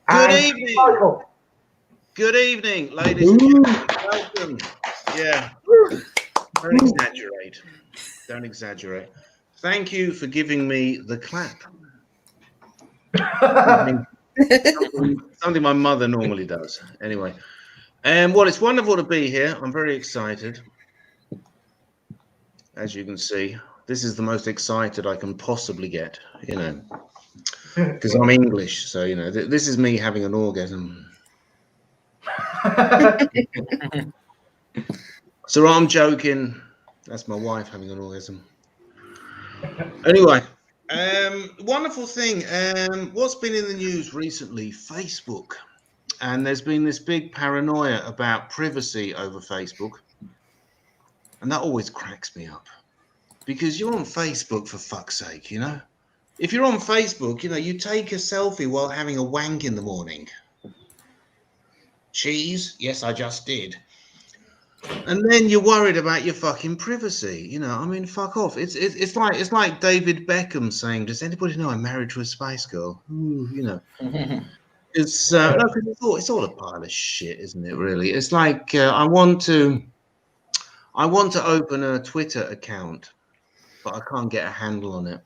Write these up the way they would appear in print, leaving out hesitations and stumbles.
Good evening. Michael. Good evening, ladies and gentlemen. Welcome. Yeah. Don't exaggerate. Don't exaggerate. Thank you for giving me the clap. Something my mother normally does. Anyway. Well, it's wonderful to be here. I'm very excited. As you can see, this is the most excited I can possibly get, you know, because I'm English. So, you know, this is me having an orgasm. So I'm joking. That's my wife having an orgasm. Anyway, wonderful thing. What's been in the news recently? Facebook. And there's been this big paranoia about privacy over Facebook. And that always cracks me up. Because you're on Facebook, for fuck's sake, you know? If you're on Facebook, you know, you take a selfie while having a wank in the morning. Cheese? Yes, I just did. And then you're worried about your fucking privacy. You know, I mean, fuck off. It's like David Beckham saying, "Does anybody know I'm married to a Spice Girl?" Ooh, you know, it's it's all a pile of shit, isn't it? Really, it's like I want to open a Twitter account, but I can't get a handle on it.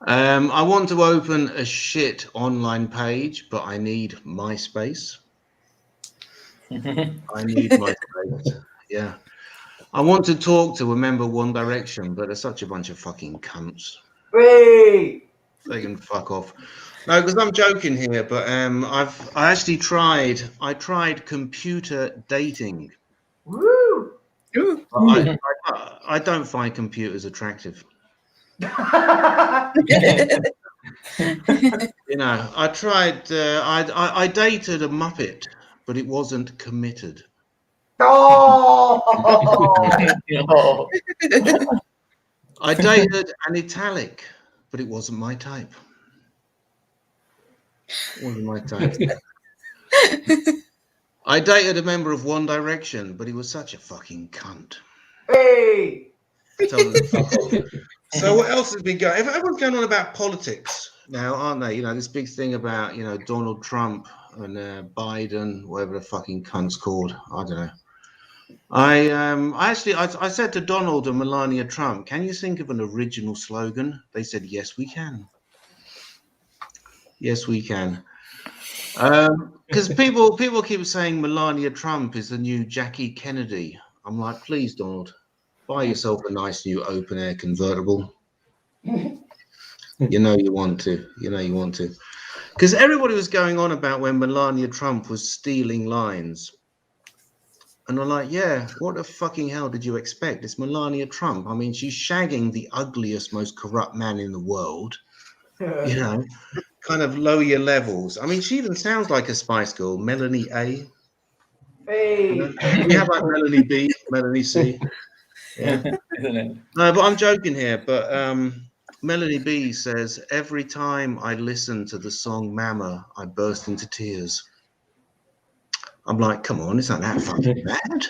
I want to open a shit online page, but I need MySpace. I need MySpace. Yeah. I want to talk to a member of One Direction, but they're such a bunch of fucking cunts. Hey! They can fuck off. No, because I'm joking here, but I actually tried. I tried computer dating. Woo! I don't find computers attractive. You know, I tried. I dated a Muppet, but it wasn't committed. Oh! I dated an Italic, but it wasn't my type. Wasn't my type. I dated a member of One Direction, but he was such a fucking cunt. Hey! So what else has been going? Everyone's going on about politics now, aren't they? You know, this big thing about, you know, Donald Trump and Biden, whatever the fucking cunt's called. I don't know. I said to Donald and Melania Trump, "Can you think of an original slogan?" They said, "Yes, we can." Yes, we can. Because people keep saying Melania Trump is the new Jackie Kennedy. I'm like, please, Donald, buy yourself a nice new open air convertible. You know you want to. You know you want to. Because everybody was going on about when Melania Trump was stealing lines. And I'm like, yeah, what the fucking hell did you expect? It's Melania Trump. I mean, she's shagging the ugliest, most corrupt man in the world. You know, kind of lower your levels. I mean, she even sounds like a Spice Girl, Melanie A. Hey! You know? We have like Melanie B, Melanie C. Yeah. No, but I'm joking here. But Melanie B says, every time I listen to the song Mama, I burst into tears. I'm like, come on, isn't that fucking bad?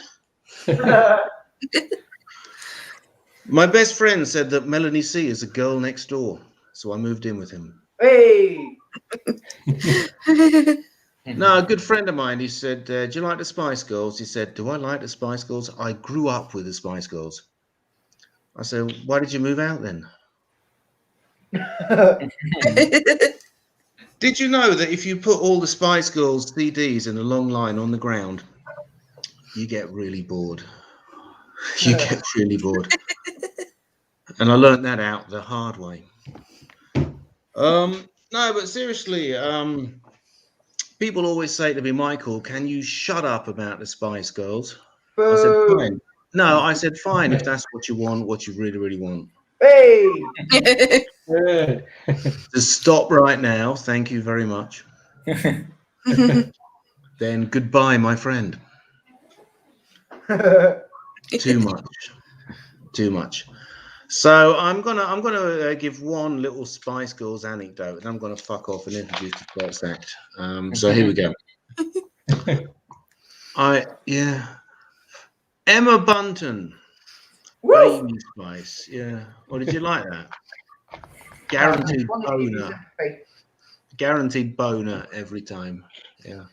My best friend said that Melanie C is a girl next door. So I moved in with him. Hey! No, a good friend of mine, he said, do you like the Spice Girls? He said, do I like the Spice Girls? I grew up with the Spice Girls. I said, why did you move out then? Did you know that if you put all the Spice Girls CDs in a long line on the ground, you get really bored? You get really bored. And I learned that out the hard way. No, but seriously, people always say to me, Michael, can you shut up about the Spice Girls? I said, fine. No, I said, fine, if that's what you want, what you really, really want. Hey! Just stop right now. Thank you very much. Then goodbye, my friend. Too much. Too much. So I'm gonna give one little Spice Girls anecdote, and I'm gonna fuck off and introduce the first act. So here we go. Emma Bunton, Baby Spice. Yeah. Or did you like that? Guaranteed boner. Guaranteed boner every time. Yeah.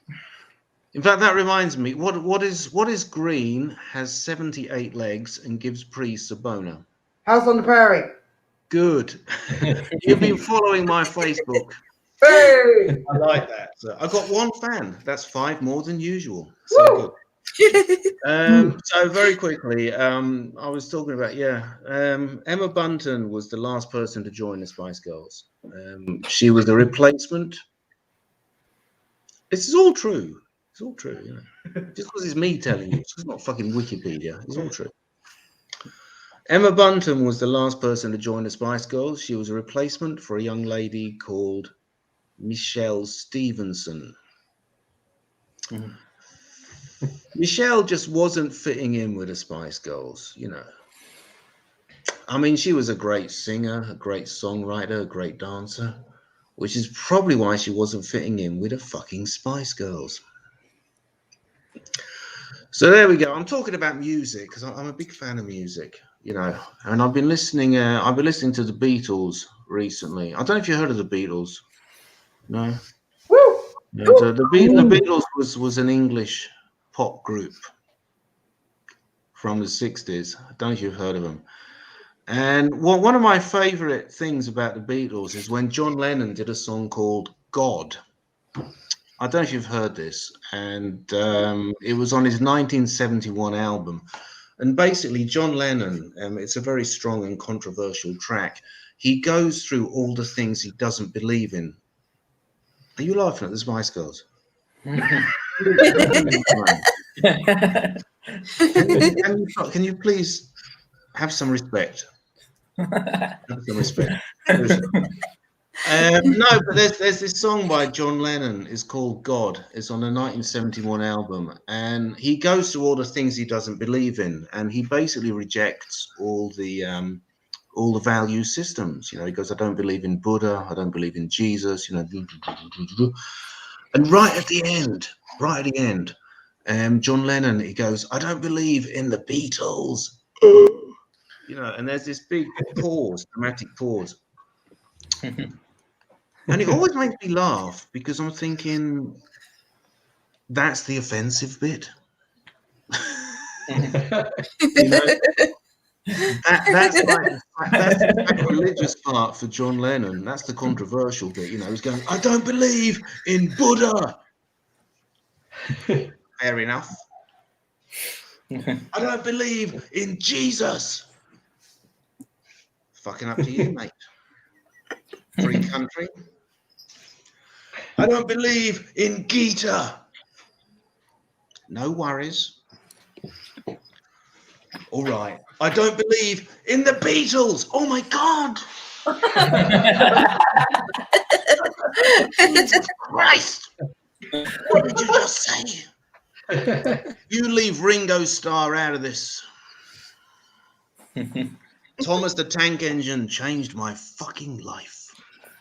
In fact, that reminds me. What is green, has 78 legs, and gives priests a boner? House on the Prairie. Good. You've been following my Facebook. Hey! I like that. So I got one fan. That's 5 more than usual. So Woo! good. So very quickly, I was talking about Emma Bunton was the last person to join the Spice Girls. She was the replacement. This is all true. It's all true, you know. Just because it's me telling you, it's not fucking Wikipedia. It's all true. Emma Bunton was the last person to join the Spice Girls. She was a replacement for a young lady called Michelle Stevenson. Mhm. Michelle just wasn't fitting in with the Spice Girls, you know. I mean, she was a great singer, a great songwriter, a great dancer, which is probably why she wasn't fitting in with the fucking Spice Girls. So there we go. I'm talking about music because I'm a big fan of music, you know, and I've been listening to the Beatles recently. I don't know if you heard of the Beatles. No. Woo! No, the Beatles was an English pop group from the 60s. I don't know if you've heard of them. And one of my favorite things about the Beatles is when John Lennon did a song called God. I don't know if you've heard this, and it was on his 1971 album. And basically, John Lennon, it's a very strong and controversial track. He goes through all the things he doesn't believe in. Are you laughing at the Spice Girls? Can you please have some respect? Have some respect. No, but there's this song by John Lennon. It's called God. It's on the 1971 album, and he goes through all the things he doesn't believe in, and he basically rejects all the value systems. You know, he goes, I don't believe in Buddha. I don't believe in Jesus. You know, and right at the end, John Lennon, he goes, I don't believe in the Beatles. You know, and there's this big pause, dramatic pause. And it always makes me laugh because I'm thinking that's the offensive bit. You know, that's the religious part for John Lennon. That's the controversial bit. You know, he's going, I don't believe in Buddha. Fair enough. I don't believe in Jesus. Fucking up to you, mate. Free country. I don't believe in Gita. No worries. All right. I don't believe in the Beatles. Oh my God. Jesus Christ. What did you just say? You leave Ringo Starr out of this. Thomas the Tank Engine changed my fucking life.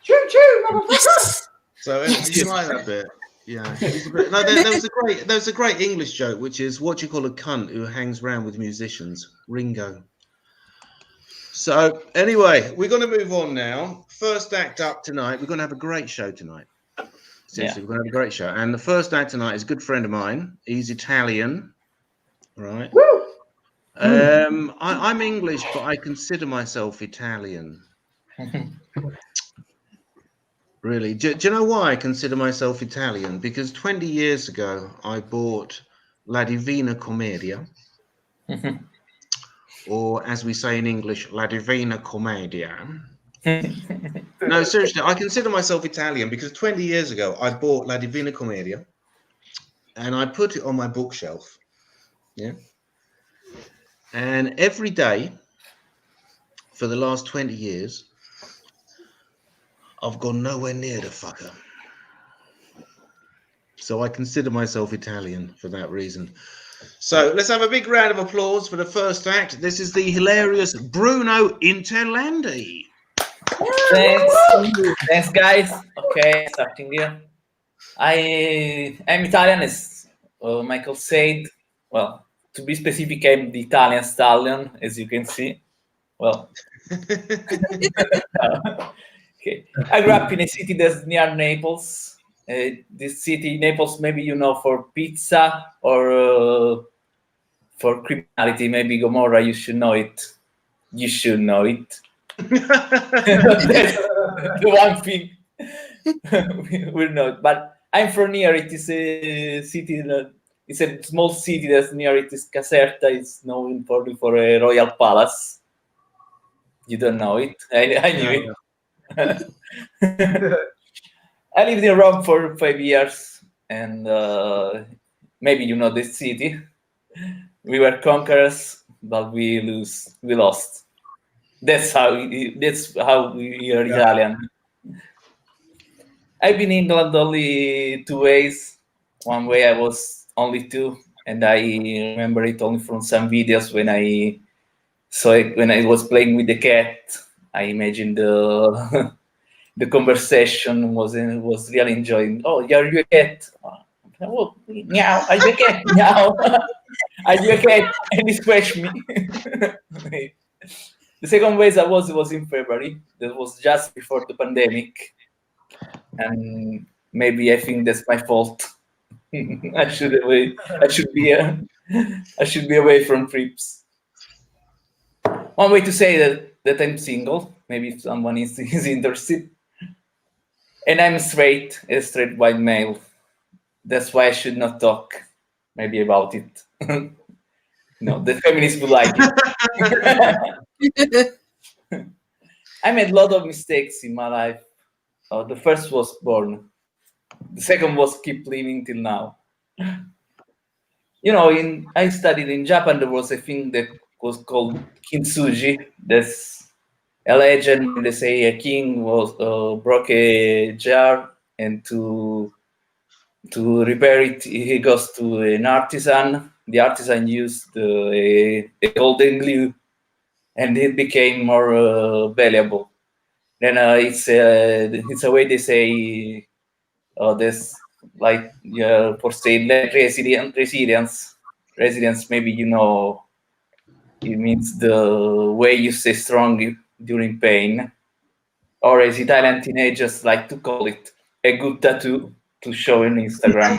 Choo choo, motherfucker! So did you like that bit? Yeah. No, there was a great English joke, which is what you call a cunt who hangs around with musicians. Ringo. So anyway, we're going to move on now. First act up tonight. We're going to have a great show tonight. Seriously, we're going to have a great show. And the first act tonight is a good friend of mine. He's Italian, right? Woo! I'm English, but I consider myself Italian. Really? Do you know why I consider myself Italian? Because 20 years ago, I bought La Divina Commedia, or as we say in English, La Divina Commedia. No, seriously, I consider myself Italian because 20 years ago, I bought La Divina Commedia, and I put it on my bookshelf. Yeah. And every day for the last 20 years, I've gone nowhere near the fucker. So I consider myself Italian for that reason. So let's have a big round of applause for the first act. This is the hilarious Bruno Interlandi. Thanks, guys. Okay, starting here. I'm Italian, as Michael said. Well, to be specific, I'm the Italian stallion, as you can see. Well, I grew up in a city that's near Naples. This city, Naples, maybe you know for pizza or for criminality. Maybe Gomorrah, you should know it. You should know it. That's the one thing we know. But I'm from near. It is a city. It's a small city that's near. It is Caserta. It's known for a royal palace. You don't know it. I knew it. I lived in Rome for 5 years, and maybe you know this city. We were conquerors, but we lost. That's how we are Italian. I've been in England only 2 ways. One way I was only 2, and I remember it only from some videos when I saw it when I was playing with the cat. I imagined the the conversation was really enjoying. Oh, are you a cat? Oh, meow. Are you a cat? Meow. Are you a cat? And he scratched me. The second ways I was in February. That was just before the pandemic, and maybe I think that's my fault. I should be away from trips. One way to say that I'm single. Maybe if someone is interested. And I'm straight, a straight white male. That's why I should not talk maybe about it. No, the feminists would like it. I made a lot of mistakes in my life. The first was born. The second was keep living till now. You know, I studied in Japan. There was a thing that was called kintsugi. That's a legend. They say a king broke a jar, and to repair it, he goes to an artisan. The artisan used a golden glue, and it became more valuable. Then it's a way they say this, like for say resilience. Resilience, maybe you know, it means the way you stay strong during pain, or as Italian teenagers like to call it, a good tattoo to show on Instagram.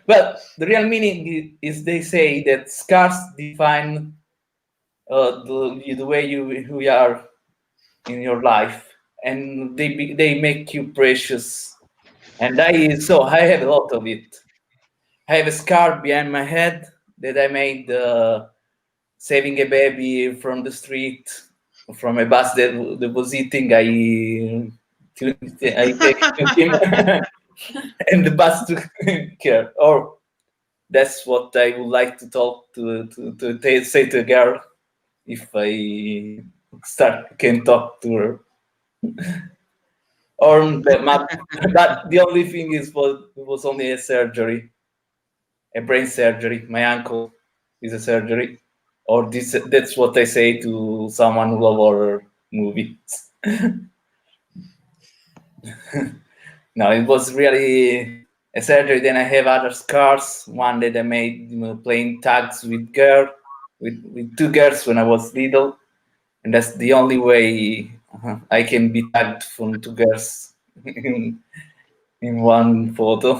But the real meaning is they say that scars define the way you are in your life, and they make you precious. And I have a lot of it. I have a scar behind my head that I made saving a baby from the street, from a bus that was eating. I take him, and the bus took care. Or that's what I would like to talk to say to a girl if I can talk to her. Or but the only thing it was only a surgery, a brain surgery. My uncle is a surgery. Or that's what I say to someone who loves horror movies. No, it was really a surgery. Then I have other scars. One that I made playing tags with 2 girls when I was little, and that's the only way I can be tagged from 2 girls in one photo.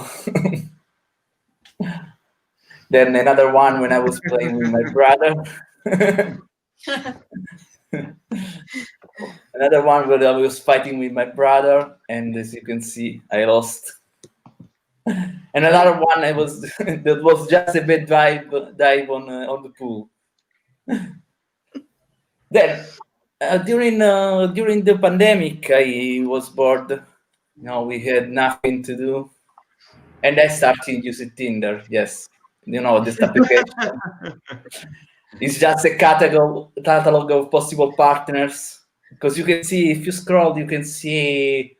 Then another one when I was playing with my brother. Another one where I was fighting with my brother, and as you can see, I lost. And another one that was just a bad dive on the pool. Then during the pandemic, I was bored. We had nothing to do, and I started using Tinder. Yes, this application. It's just a catalog of possible partners, because you can see, if you scroll, you can see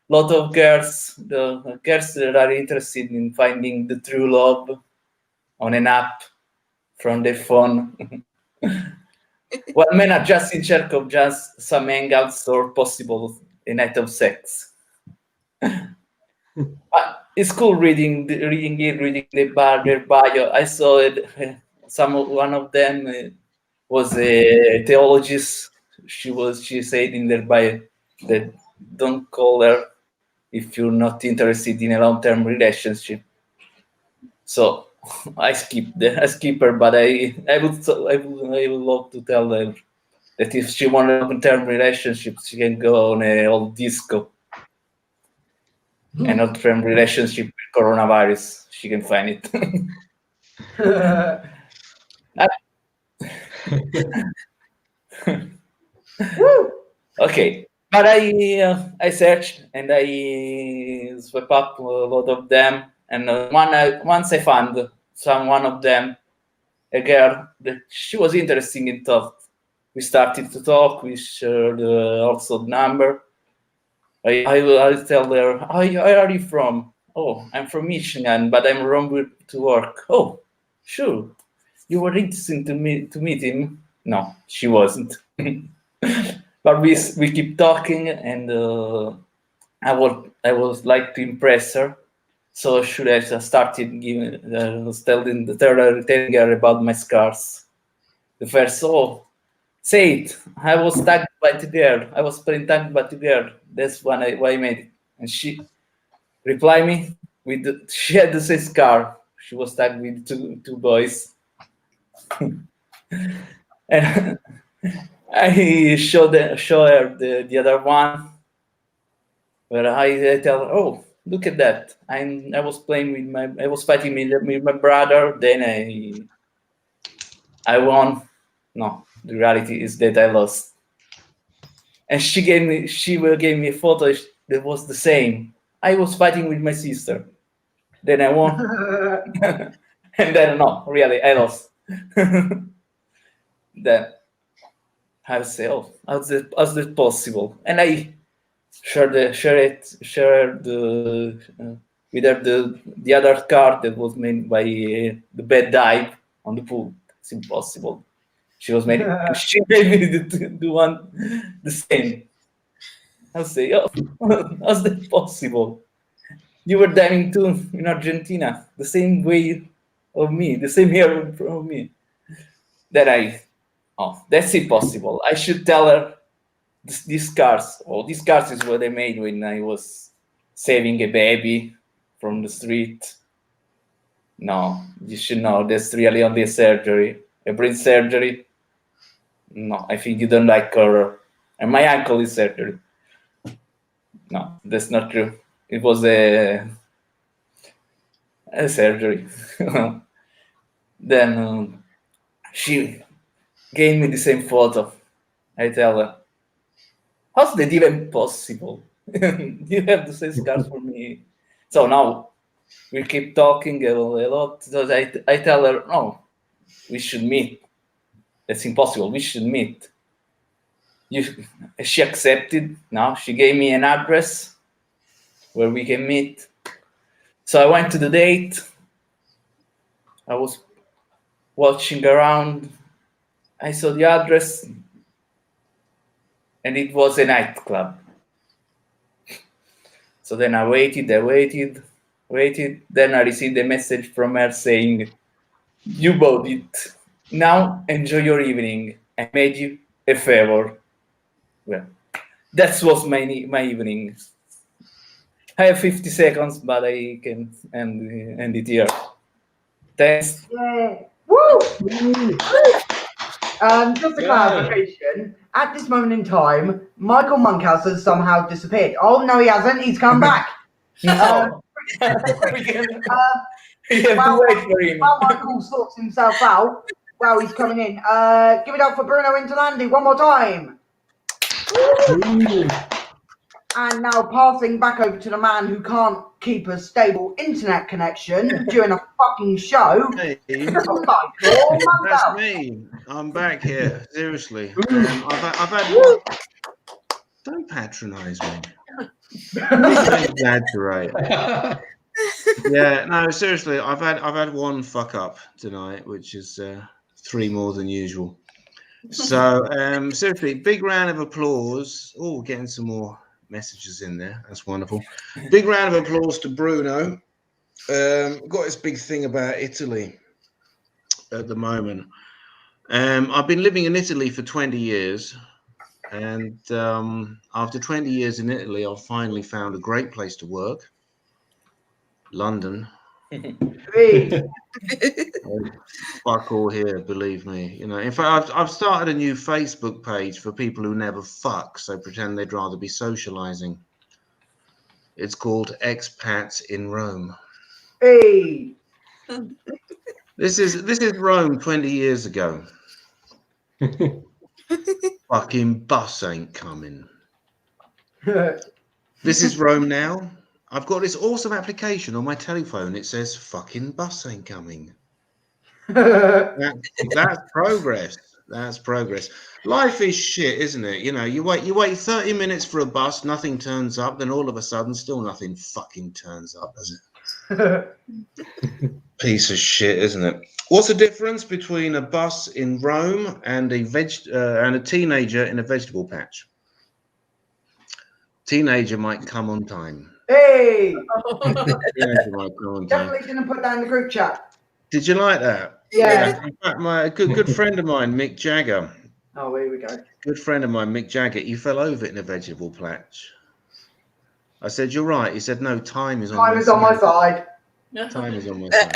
a lot of girls, the girls that are interested in finding the true love on an app from their phone. While men are just in search of just some hangouts or possible a night of sex. It's cool reading their bio. I saw it. One of them was a theologist. She said in their bio that don't call her if you're not interested in a long-term relationship. So I skip her, but I would love to tell her that if she wants a long-term relationship, she can go on a old disco. A long-term relationship with coronavirus, she can find it. Woo! Okay, but I searched and I swept up a lot of them, and once I found one of them, a girl that she was interesting in talk. We started to talk. We shared also the number. I tell her, where are you from? Oh, I'm from Michigan, but I'm wrong to work. Oh, sure. You were interested to meet him? No, she wasn't. But we keep talking, and I was like to impress her. So should I started telling her about my scars. The first, say it. I was tagged by the girl. I was playing tagged by the girl. That's why I made it. And she replied me she had the same scar. She was tagged with two boys. And I show her the other one, where I tell her, oh, look at that. I was fighting with my brother. Then I won. No, the reality is that I lost. And she gave me a photo that was the same. I was fighting with my sister. Then I won. And then no, really, I lost. Then I say, oh, how's that possible? And I shared with her the other card that was made by the bad dive on the pool. It's impossible. She was made. She made me the same. I'll say, oh, how's that possible? You were diving too in Argentina, the same way of me, the same year from me. That that's impossible. I should tell her these cars. Oh, these cars is what I made when I was saving a baby from the street. No, you should know that's really only a surgery, a brain surgery. No, I think you don't like horror. And my uncle is surgery. No, that's not true. It was a surgery. Then she gave me the same photo. I tell her, how's that even possible? You have the same scars for me. So now we keep talking a lot. So I tell her, no, we should meet. That's impossible. We should meet. She accepted. Now she gave me an address where we can meet. So I went to the date. I was watching around. I saw the address, and it was a nightclub. So then I waited. Then I received a message from her saying, you bought it. Now enjoy your evening. I made you a favor. Well, that was my evening. I have 50 seconds, but I can end it here. Thanks. Yeah. Woo! Just a clarification. At this moment in time, Michael Monkhouse has somehow disappeared. Oh no, he hasn't. He's come back. No. We have to wait for him. While Michael sorts himself out, while he's coming in, give it up for Bruno Interlandi one more time. And now passing back over to the man who can't keep a stable internet connection during a fucking show. Hey, Michael that's Monkhouse. me. I'm back here. Seriously. I've had one. Don't patronise me. Don't exaggerate. Yeah, no, seriously. I've had one fuck up tonight, which is 3 more than usual. So seriously, big round of applause. Oh, getting some more messages in there. That's wonderful. Big round of applause to Bruno. Got this big thing about Italy at the moment. I've been living in Italy for 20 years. And after 20 years in Italy, I finally found a great place to work. London. Hey. Fuck all here, believe me. You know, in fact, I've started a new Facebook page for people who never fuck, so pretend they'd rather be socializing. It's called Expats in Rome. Hey. This is Rome 20 years ago. Fucking bus ain't coming. This is Rome now. I've got this awesome application on my telephone. It says fucking bus ain't coming. That's progress. That's progress. Life is shit, isn't it? You know, you wait 30 minutes for a bus, nothing turns up, then all of a sudden still nothing fucking turns up, does it? Piece of shit, isn't it? What's the difference between a bus in Rome and a teenager in a vegetable patch? Teenager might come on time. Hey. Teenager might come on time. Definitely didn't put that in the group chat. Did you like that? Yeah. In fact, my good friend of mine, Mick Jagger. Oh, here we go. Good friend of mine, Mick Jagger. He fell over in a vegetable patch. I said, "You're right." He said, "No, time is on my side. On my side. Time is on my side."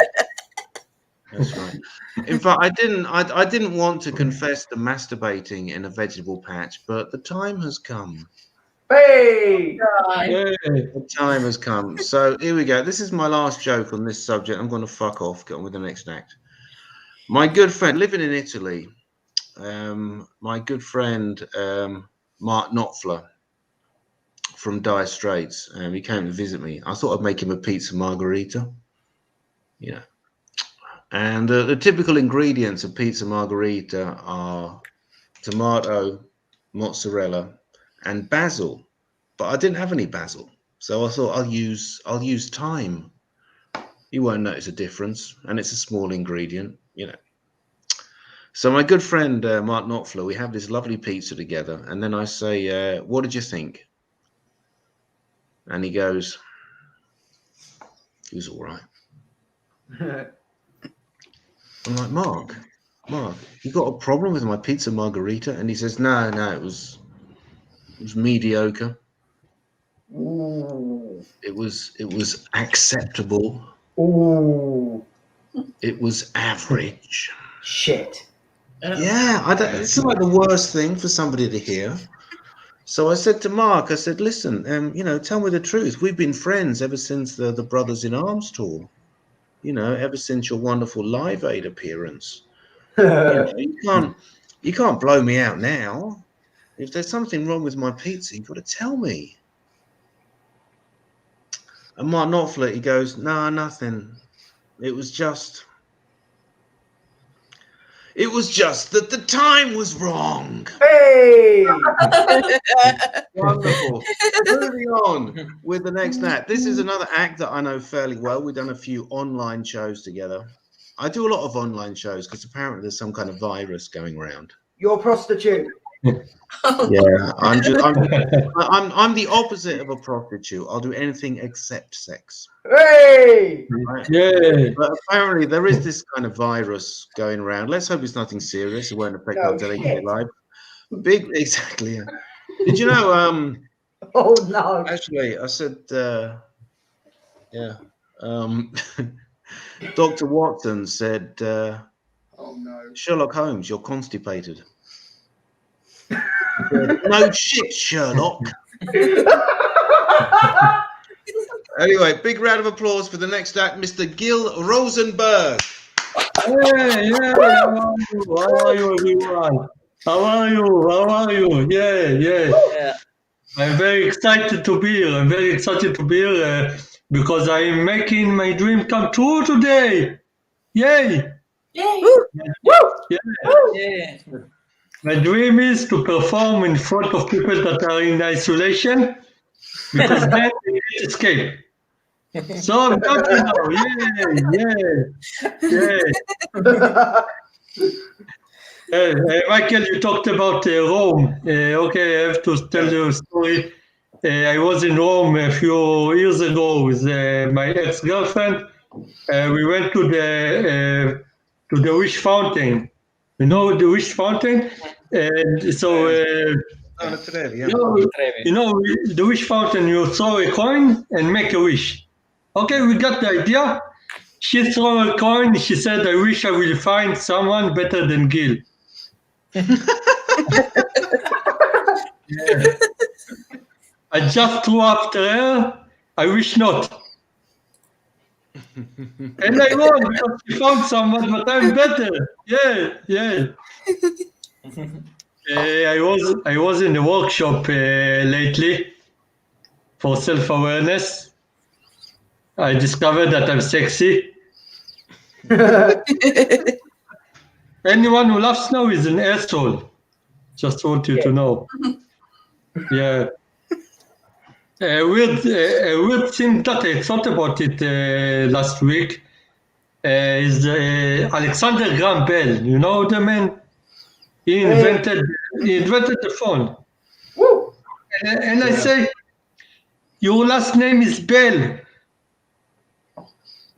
That's right. In fact, I didn't want to confess to masturbating in a vegetable patch, but the time has come. Hey. The time has come. So here we go. This is my last joke on this subject. I'm going to fuck off. Get on with the next act. My good friend living in Italy. My good friend Mark Knowlton from Dire Straits. He came to visit me. I thought I'd make him a pizza margherita. You know. And the typical ingredients of pizza margherita are tomato, mozzarella, and basil. But I didn't have any basil, so I thought I'll use thyme. You won't notice a difference, and it's a small ingredient, you know. So my good friend Mark Knowlton, we have this lovely pizza together, and then I say, "What did you think?" And he goes, "It was all right." I'm like, Mark, you got a problem with my pizza margherita? And he says, no, it was mediocre. Ooh. It was acceptable. Ooh. It was average. Shit. Yeah, it's like the worst thing for somebody to hear. So I said to Mark, I said, listen, you know, tell me the truth. We've been friends ever since the Brothers in Arms tour. You know, ever since your wonderful Live Aid appearance. You know, you can't blow me out now. If there's something wrong with my pizza, you've got to tell me. And Mark Knowlton, he goes, no, nothing. It was just that the time was wrong. Hey. Wonderful. Moving on with the next act. This is another act that I know fairly well. We've done a few online shows together. I do a lot of online shows because apparently there's some kind of virus going around. You're a prostitute. Yeah, I'm the opposite of a prostitute. I'll do anything except sex. Hey. Right? Yeah. But apparently there is this kind of virus going around. Let's hope it's nothing serious. It won't affect our daily life. Exactly. Yeah. Did you know? Oh no. Actually, I said, yeah. Dr. Watson said, oh no. Sherlock Holmes, you're constipated. No shit, Sherlock. Anyway, big round of applause for the next act, Mr. Gil Rosenberg. Hey, yeah. How are you, everyone? How are you? Yeah. I'm very excited to be here. Because I'm making my dream come true today. Yay! Woo. Yeah. My dream is to perform in front of people that are in isolation, because then they can't escape. So I'm talking now. Michael, you talked about Rome. Okay, I have to tell you a story. I was in Rome a few years ago with my ex-girlfriend. We went to the Wish Fountain. You know the Wish Fountain? And so Oh, the Trevi, yeah. You know, the wish fountain, you throw a coin and make a wish. Okay, we got the idea. She threw a coin. She said, I wish I will find someone better than Gil. Yeah. I just threw after her. I wish not. And I won because she found someone, but I'm better. Yeah. I was in the workshop lately for self-awareness. I discovered that I'm sexy. Anyone who laughs now is an asshole. Just want you to know. Yeah. A weird thing that I thought about it last week is Alexander Graham Bell. You know the man? He invented the phone. Woo! And I say, your last name is Bell.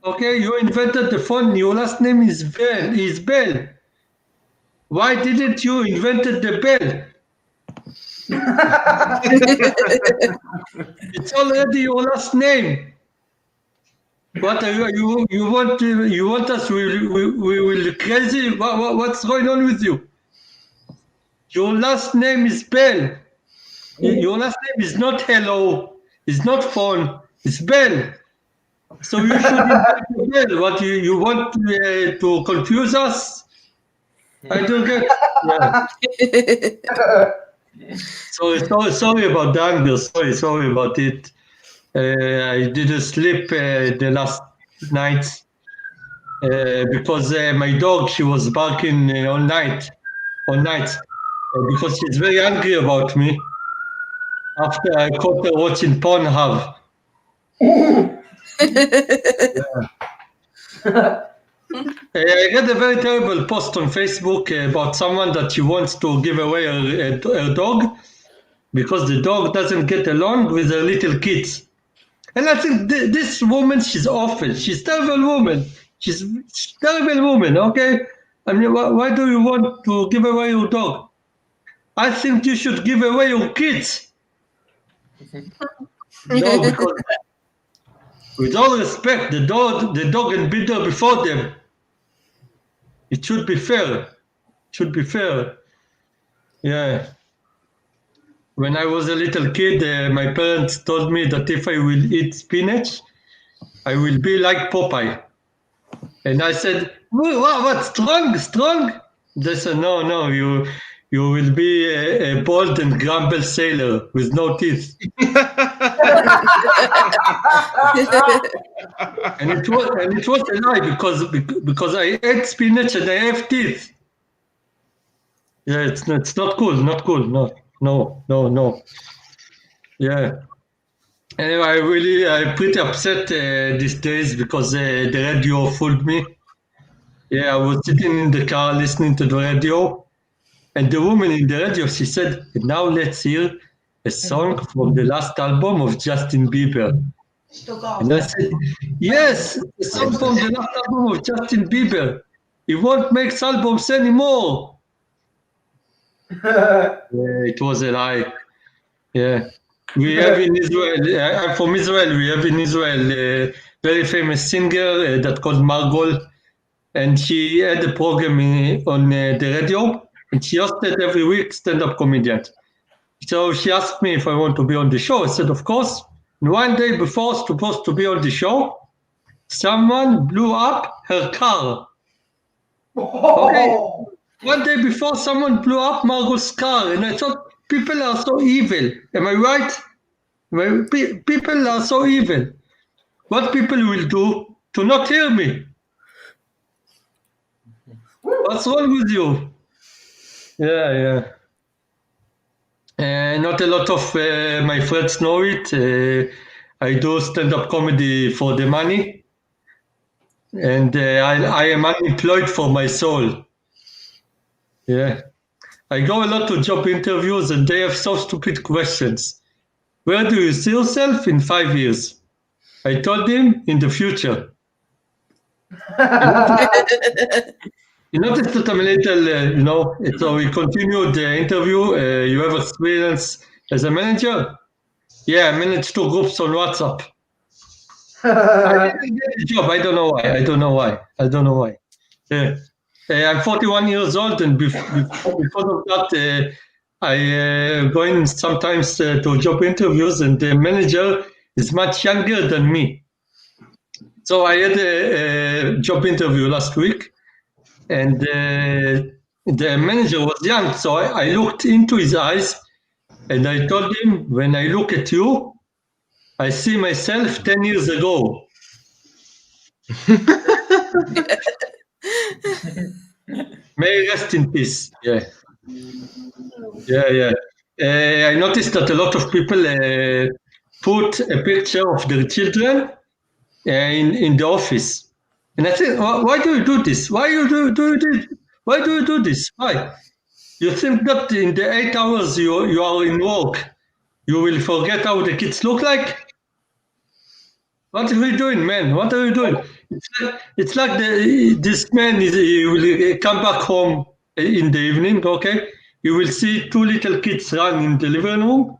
Okay, you invented the phone. Your last name is Bell. Why didn't you invented the bell? It's already your last name. What are you want us? We will crazy? What's going on with you? Your last name is Bell. Your last name is not hello. It's not phone. It's Bell. So you should invent the bell. What you want to confuse us? I don't get. Yeah. Sorry about the anger. Sorry about it. I didn't sleep the last night because my dog, she was barking all night, because she's very angry about me after I caught her watching Pornhub. I read a very terrible post on Facebook about someone that she wants to give away her dog because the dog doesn't get along with her little kids. And I think this woman, she's awful. She's a terrible woman. She's a terrible woman, okay? I mean, why do you want to give away your dog? I think you should give away your kids. No, because with all respect, the dog and bidder before them. It should be fair. Yeah. When I was a little kid, my parents told me that if I will eat spinach, I will be like Popeye. And I said, what, strong? They said, no, you will be a bold and grumble sailor with no teeth. And it was a lie because I ate spinach and I have teeth. Yeah, it's not cool. No. Yeah. Anyway, I'm pretty upset these days because the radio fooled me. Yeah, I was sitting in the car listening to the radio, and the woman in the radio, she said, now let's hear a song from the last album of Justin Bieber. And I said, yes, a song from the last album of Justin Bieber. He won't make albums anymore. It was a lie. Yeah. We have in Israel, I'm from Israel, we have in Israel a very famous singer that called Margol, and she had a program on the radio, and she hosted every week stand-up comedian. So she asked me if I want to be on the show. I said, of course. And one day before I was supposed to be on the show, someone blew up her car. Okay. One day before, someone blew up Margot's car, and I thought, people are so evil. Am I right? People are so evil. What people will do to not hear me? What's wrong with you? Yeah. Not a lot of my friends know it. I do stand-up comedy for the money, and I am unemployed for my soul. Yeah. I go a lot to job interviews, and they have so stupid questions. Where do you see yourself in 5 years? I told him in the future. You notice that I'm a little, so we continued the interview. You have experience as a manager? Yeah, I manage 2 groups on WhatsApp. I didn't get the job. I don't know why. Yeah. I'm 41 years old, and because of that, I going sometimes to job interviews, and the manager is much younger than me. So I had a job interview last week, and the manager was young, so I looked into his eyes, and I told him, when I look at you, I see myself 10 years ago. May he rest in peace. Yeah. I noticed that a lot of people put a picture of their children in the office. And I think, why do you do this? Why do you do this? Why? You think that in the 8 hours you are in work, you will forget how the kids look like? What are you doing, man? What are you doing? It's like this man he will come back home in the evening, okay? You will see 2 little kids run in the living room,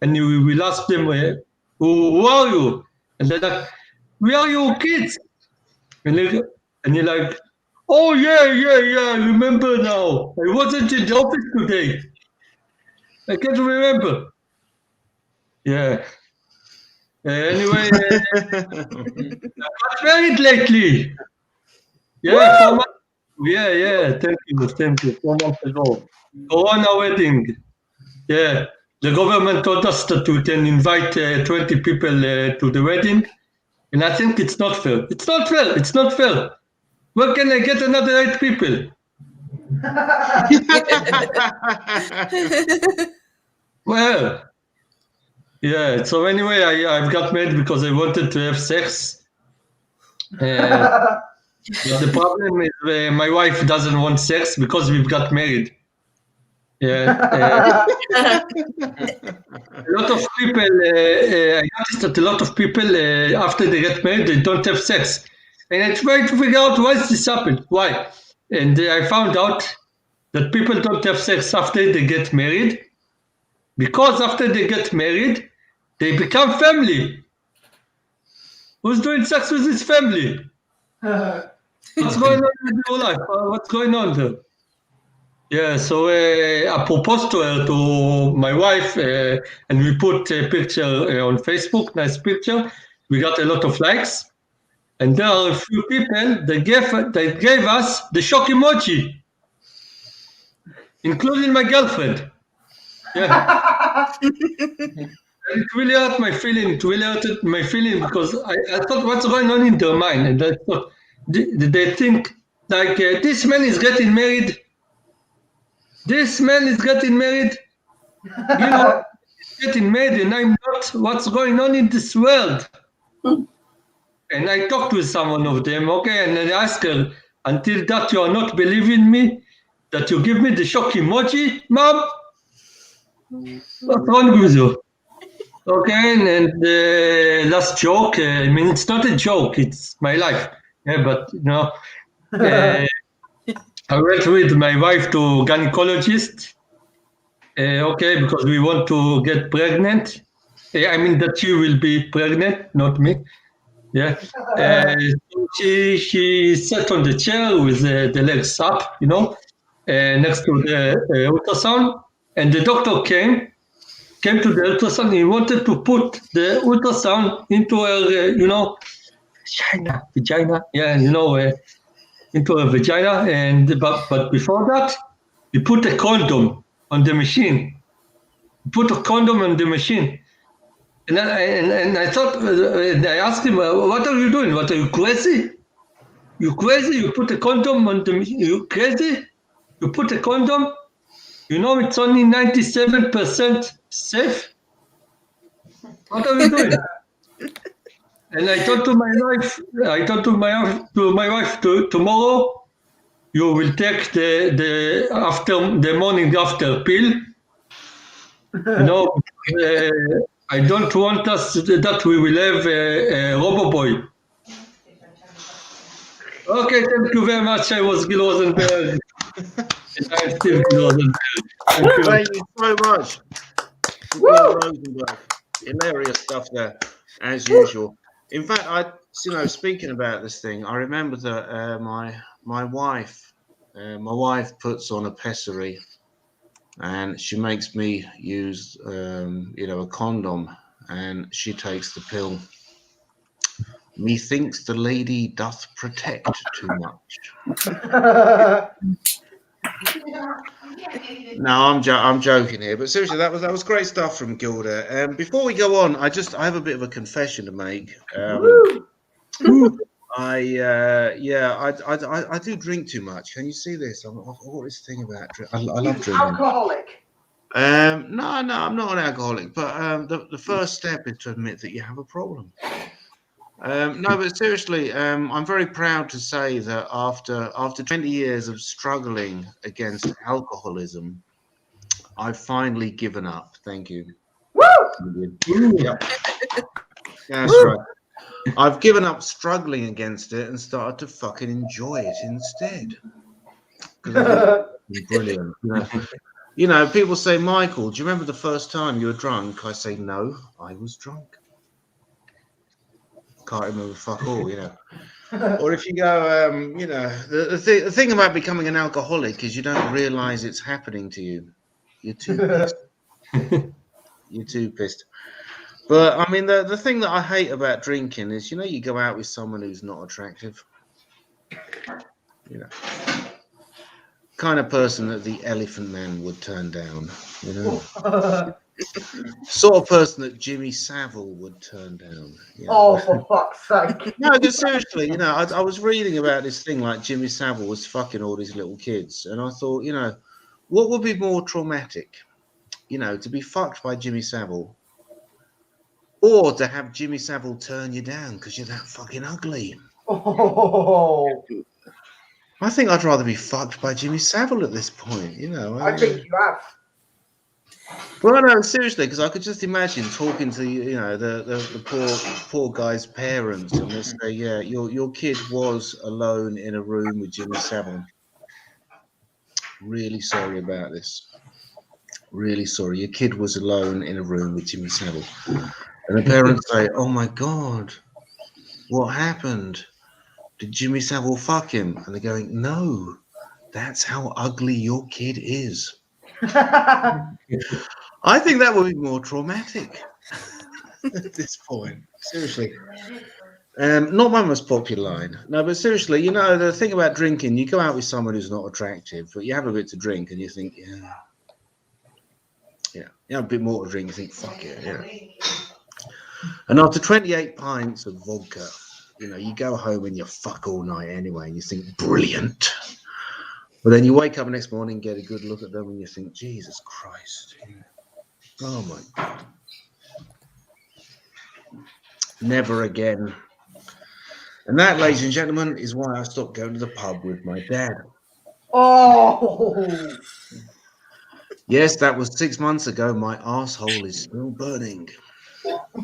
and you will ask them, who are you? And they're like, we are your kids. And you're like, oh, yeah, I remember now. I wasn't in the office today. I can't remember. Yeah. Anyway, I got married lately. Yeah, 4 months. Yeah. Thank you. 4 months ago. Corona wedding. Yeah. The government told us that we can invite 20 people to the wedding. And I think it's not fair. It's not fair. Where can I get another 8 people? Well, yeah. So anyway, I've got married because I wanted to have sex. But the problem is my wife doesn't want sex because we've got married. Yeah. A lot of people, I noticed that a lot of people, after they get married, they don't have sex. And I tried to figure out why this happened. Why? And I found out that people don't have sex after they get married because after they get married, they become family. Who's doing sex with his family? What's going on in your life? What's going on there? Yeah, so I proposed to her, to my wife, and we put a picture on Facebook, nice picture. We got a lot of likes. And there are a few people that gave us the shock emoji, including my girlfriend. Yeah. It really hurt my feeling. Because I thought, what's going on in their mind? And I thought, they think, like, this man is getting married. This man is getting married. You know, he's getting married and I'm not. What's going on in this world? And I talked with someone of them, okay, and I asked her, until that you are not believing me, that you give me the shock emoji, mom? What's wrong with you? Okay, and the last joke, I mean, it's not a joke, it's my life. Yeah, but, you know, I went with my wife to gynecologist, okay, because we want to get pregnant. I mean that she will be pregnant, not me. Yeah. So she sat on the chair with the legs up, you know, next to the ultrasound, and the doctor came to the ultrasound. He wanted to put the ultrasound into her, you know, vagina. Yeah, you know. Into a vagina, and but before that, we put a condom on the machine. And I thought, and I asked him, what are you doing? What, are you crazy? You crazy? You put a condom on the machine? You crazy? You put a condom? You know it's only 97% safe. What are you doing? And I told to my wife, tomorrow you will take the morning after pill. You know, I don't want us that we will have a robo boy. Okay, thank you very much. I was Gil Rosenberg. And I'm still Gil Rosenberg. Thank you. Thank you so much. Gil Rosenberg. Hilarious stuff there, as usual. In fact, speaking about this thing, I remember that my wife puts on a pessary, and she makes me use a condom, and she takes the pill. Methinks the lady doth protect too much. No, I'm joking here, but seriously, that was great stuff from Gilda. Before we go on, I have a bit of a confession to make. I do drink too much. Can you see this? I've got this thing about I love drinking. Alcoholic. No, I'm not an alcoholic, but the first step is to admit that you have a problem. No, but seriously, I'm very proud to say that after 20 years of struggling against alcoholism, I've finally given up. Thank you. Woo! Yep. That's right. I've given up struggling against it and started to fucking enjoy it instead. Brilliant. You know, people say, Michael, do you remember the first time you were drunk? I say, no, I was drunk. Can't remember fuck all, you know. Or if you go, the thing about becoming an alcoholic is you don't realize it's happening to you. You're too pissed. You're too pissed. But I mean, the thing that I hate about drinking is, you know, you go out with someone who's not attractive. You know, kind of person that the Elephant Man would turn down. You know. Sort of person that Jimmy Savile would turn down. You know? Oh, for fuck's sake. No, but seriously, you know, I was reading about this thing like Jimmy Savile was fucking all these little kids. And I thought, you know, what would be more traumatic? You know, to be fucked by Jimmy Savile or to have Jimmy Savile turn you down because you're that fucking ugly. Oh. I think I'd rather be fucked by Jimmy Savile at this point, you know. I think you have. Well, no, seriously, because I could just imagine talking to the poor guy's parents, and they say, "Yeah, your kid was alone in a room with Jimmy Savile. Really sorry about this. Really sorry. Your kid was alone in a room with Jimmy Savile." And the parents say, "Oh my God, what happened? Did Jimmy Savile fuck him?" And they're going, "No, that's how ugly your kid is." I think that would be more traumatic at this point. Seriously. Not my most popular line. No, but seriously, you know, the thing about drinking, you go out with someone who's not attractive, but you have a bit to drink and you think, you have a bit more to drink, you think, fuck it, yeah. And after 28 pints of vodka, you know, you go home and you fuck all night anyway, and you think, brilliant. But then you wake up the next morning, get a good look at them, and you think, Jesus Christ. Oh my God. Never again. And that, ladies and gentlemen, is why I stopped going to the pub with my dad. Oh. Yes, that was 6 months ago. My asshole is still burning.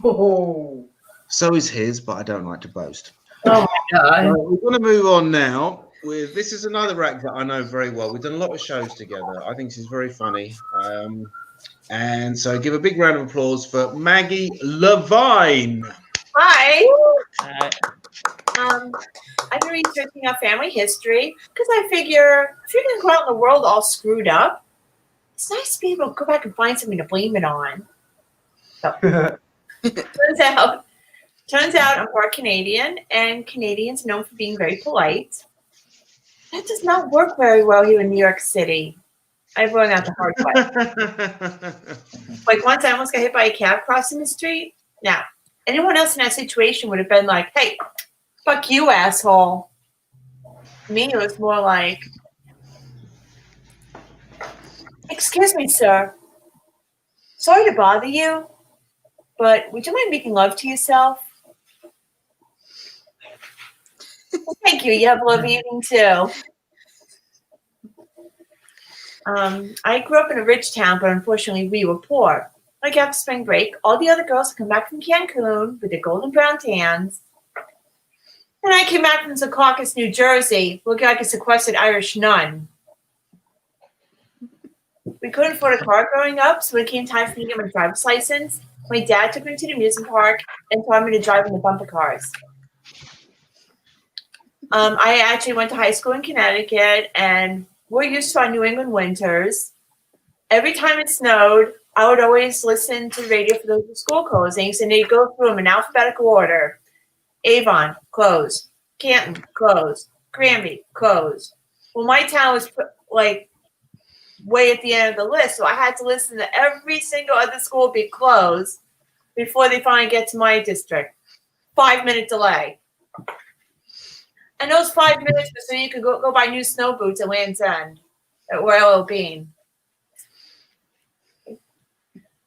Oh. So is his, but I don't like to boast. Oh my God. We're going to move on now. This is another act that I know very well. We've done a lot of shows together. I think this is very funny. And so give a big round of applause for Maggie Levine. Hi. I've been researching our family history because I figure if you're going to go out in the world all screwed up, it's nice to be able to go back and find something to blame it on. So, turns out I'm part Canadian, and Canadians are known for being very polite. That does not work very well here in New York City. I've learned that the hard way. Like once I almost got hit by a cab crossing the street. Now, anyone else in that situation would have been like, "Hey, fuck you, asshole." Me, it was more like, "Excuse me, sir. Sorry to bother you, but would you mind making love to yourself?" Well, thank you. You have a lovely evening too. I grew up in a rich town, but unfortunately we were poor. Like after spring break, all the other girls come back from Cancun with their golden brown tans. And I came back from Secaucus, New Jersey, looking like a sequestered Irish nun. We couldn't afford a car growing up, so when it came time for me to get my driver's license, my dad took me to the amusement park and taught me to drive in the bumper cars. I actually went to high school in Connecticut, and we're used to our New England winters. Every time it snowed, I would always listen to the radio for those school closings, and they'd go through them in alphabetical order. Avon, closed. Canton, closed. Granby, closed. Well, my town was like way at the end of the list, so I had to listen to every single other school be closed before they finally get to my district. 5-minute delay. And those 5 minutes were so you could go buy new snow boots at Land's End at Royal Bean.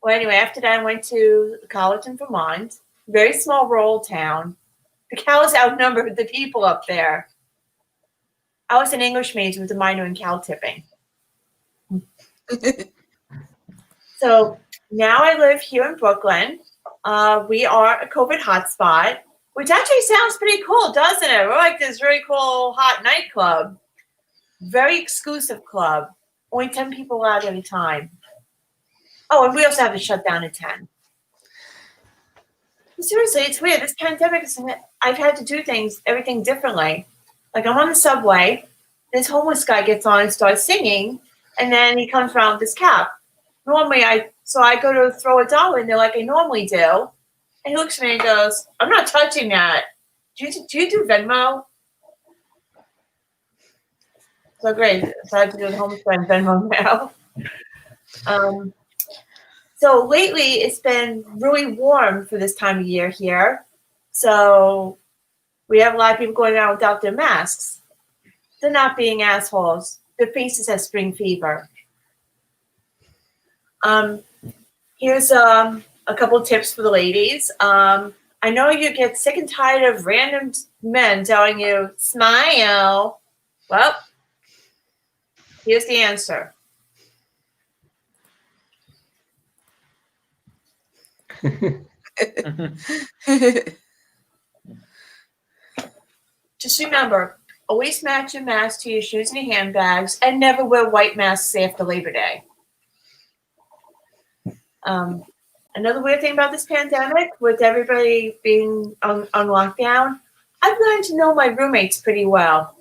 Well, anyway, after that, I went to college in Vermont, very small rural town. The cows outnumbered the people up there. I was an English major with a minor in cow tipping. So now I live here in Brooklyn. We are a COVID hotspot, which actually sounds pretty cool, doesn't it? We're like this really cool hot nightclub. Very exclusive club. Only 10 people allowed at a time. Oh, and we also have to shut down at 10. But seriously, it's weird. This pandemic, I've had to do everything differently. Like I'm on the subway, this homeless guy gets on and starts singing, and then he comes around with his cap. Normally, I go to throw a dollar in there like I normally do, and he looks at me and goes, "I'm not touching that. Do you do Venmo?" So great. So I have to do the homeless guy on Venmo now. So lately, it's been really warm for this time of year here. So we have a lot of people going out without their masks. They're not being assholes. Their faces have spring fever. Here's a couple of tips for the ladies. I know you get sick and tired of random men telling you, smile. Well, here's the answer. Just remember, always match your mask to your shoes and your handbags, and never wear white masks after Labor Day. Another weird thing about this pandemic, with everybody being on lockdown, I've learned to know my roommates pretty well,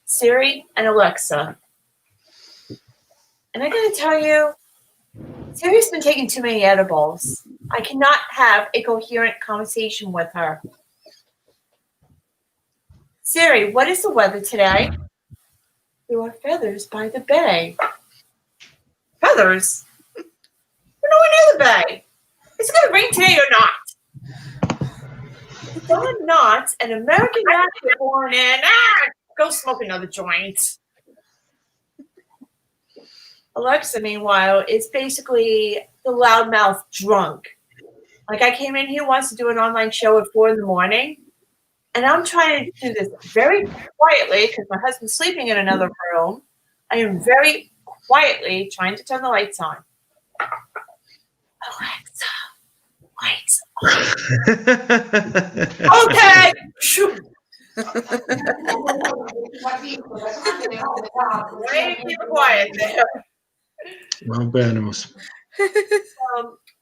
Siri and Alexa. And I gotta tell you, Siri's been taking too many edibles. I cannot have a coherent conversation with her. Siri, what is the weather today? There are feathers by the bay. Feathers? We're nowhere near the bay. Is it going to rain today or not? If I'm not, an American actor born in, go smoke another joint. Alexa, meanwhile, is basically the loudmouth drunk. Like I came in here once to do an online show at 4 a.m, and I'm trying to do this very quietly because my husband's sleeping in another room. I am very quietly trying to turn the lights on. Alexa, lights on. Okay. Shoot. Way keep it quiet there. Well, animals.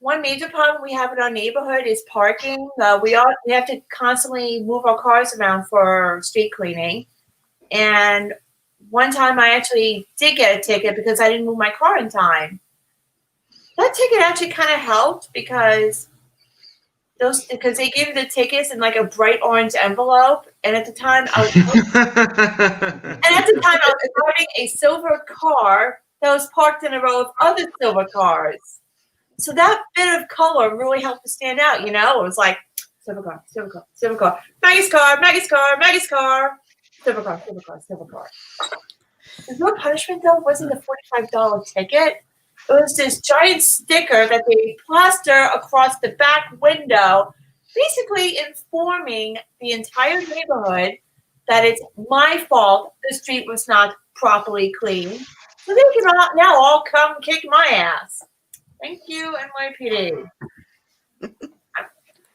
One major problem we have in our neighborhood is parking. We have to constantly move our cars around for street cleaning. And one time I actually did get a ticket because I didn't move my car in time. That ticket actually kind of helped because they gave you the tickets in like a bright orange envelope. And at the time I was driving a silver car that was parked in a row of other silver cars. So that bit of color really helped to stand out, you know? It was like, silver car, silver car, silver car, Maggie's car, Maggie's car, Maggie's car, silver car, silver car, silver car. The real punishment, though, wasn't the $45 ticket. It was this giant sticker that they plaster across the back window, basically informing the entire neighborhood that it's my fault the street was not properly cleaned. So they can now all come kick my ass. Thank you, NYPD.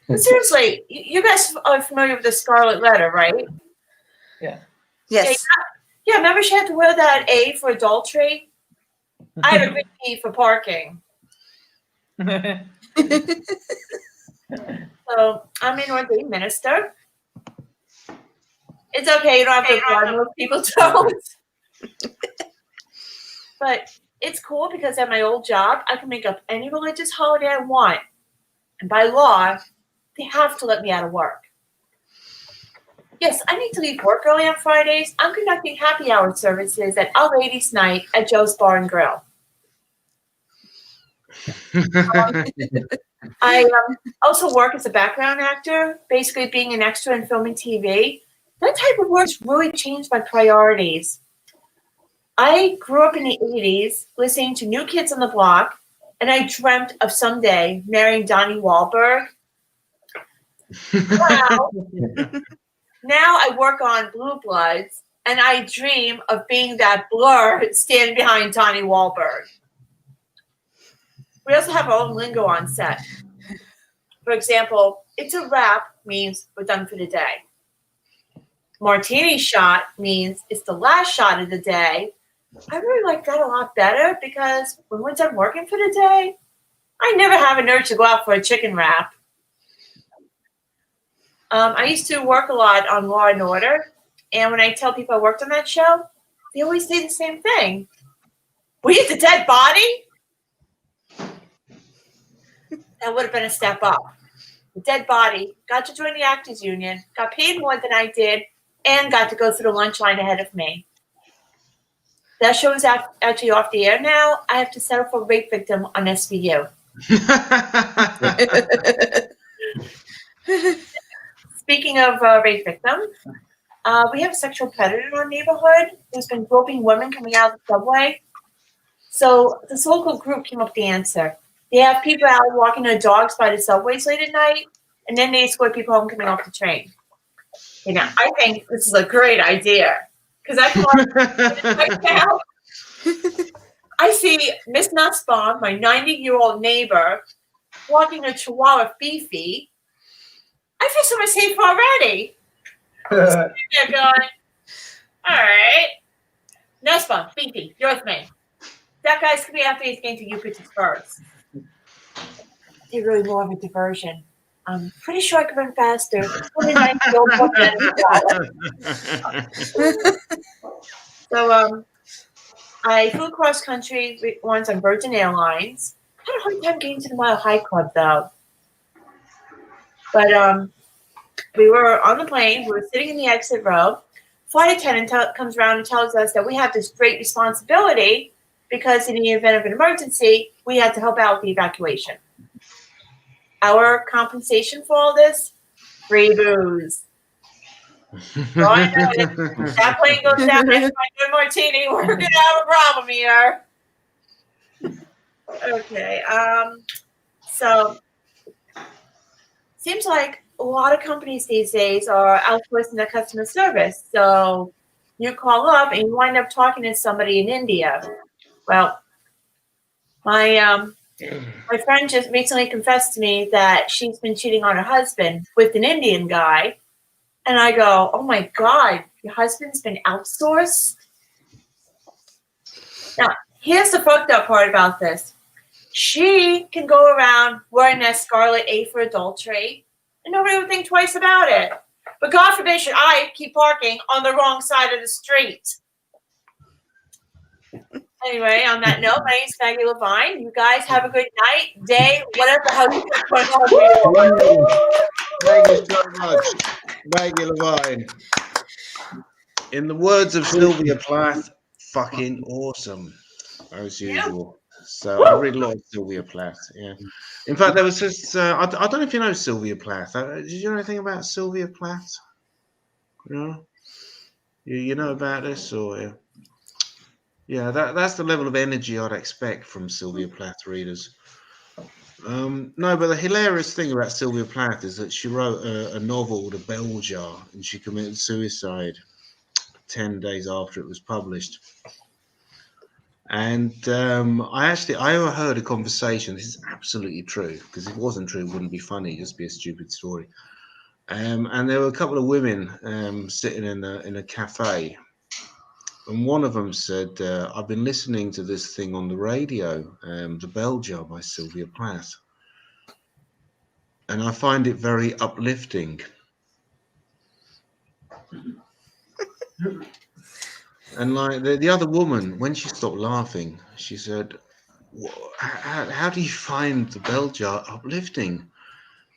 But seriously, you guys are familiar with the Scarlet Letter, right? Yeah. Yes. Yeah, remember she had to wear that A for adultery? I have a big E for parking. So I'm an ordained minister. It's okay, you don't have to apply, most people don't. But it's cool because at my old job, I can make up any religious holiday I want. And by law, they have to let me out of work. Yes, I need to leave work early on Fridays. I'm conducting happy hour services at Our Lady's Night at Joe's Bar and Grill. I also work as a background actor, basically being an extra in film and TV. That type of work's really changed my priorities. I grew up in the 80s listening to New Kids on the Block, and I dreamt of someday marrying Donnie Wahlberg. Now I work on Blue Bloods, and I dream of being that blur standing behind Donnie Wahlberg. We also have our own lingo on set. For example, it's a wrap means we're done for the day. Martini shot means it's the last shot of the day. I really like that a lot better because when we're done working for the day, I never have an urge to go out for a chicken wrap. I used to work a lot on Law and Order, and when I tell people I worked on that show, they always say the same thing. Were you the dead body? That would have been a step up. The dead body got to join the actors union, got paid more than I did, and got to go through the lunch line ahead of me. That show is actually off the air now. I have to settle for a rape victim on SVU. Speaking of rape victims, we have a sexual predator in our neighborhood who's been groping women coming out of the subway. So this local group came up with the answer. They have people out walking their dogs by the subways late at night, and then they escort people home coming off the train. You know, I think this is a great idea because I can walk right now. I see Miss Nussbaum, my 90-year-old neighbor, walking a Chihuahua Fifi. I feel so much safer already. They're going, all right. Nussbaum, Fifi, you're with me. That guy's going to be after he's getting to you pitches first. They're really more of a diversion. I'm pretty sure I can run faster. So I flew across country once on Virgin Airlines. I had a hard time getting to the Mile High Club though. But we were on the plane. We were sitting in the exit row. Flight attendant comes around and tells us that we have this great responsibility because in the event of an emergency, we had to help out with the evacuation. Our compensation for all this? Free booze. So I know if that plane goes down next to my good martini, we're going to have a problem here. Okay. So, seems like a lot of companies these days are outsourcing their customer service. So, you call up and you wind up talking to somebody in India. Well, my friend just recently confessed to me that she's been cheating on her husband with an Indian guy. And I go, oh my God, your husband's been outsourced? Now, here's the fucked up part about this. She can go around wearing that scarlet A for adultery, and nobody would think twice about it. But God forbid should I keep parking on the wrong side of the street. Anyway, on that note, my name is Maggie Levine. You guys have a good night, day, whatever the hell you got going on. Thank you so much, Maggie Levine. In the words of Sylvia Plath, fucking awesome, as usual. So I really like Sylvia Plath. Yeah. In fact, there was just I don't know if you know Sylvia Plath. Did you know anything about Sylvia Plath? No. You know about this or? Yeah, that's the level of energy I'd expect from Sylvia Plath readers. No, but the hilarious thing about Sylvia Plath is that she wrote a novel, The Bell Jar, and she committed suicide 10 days after it was published. And I overheard a conversation. This is absolutely true, because if it wasn't true, it wouldn't be funny. It'd just be a stupid story. And there were a couple of women sitting in a cafe, and one of them said, "I've been listening to this thing on the radio, The Bell Jar by Sylvia Plath, and I find it very uplifting." And like the other woman, when she stopped laughing, she said, how do you find The Bell Jar uplifting?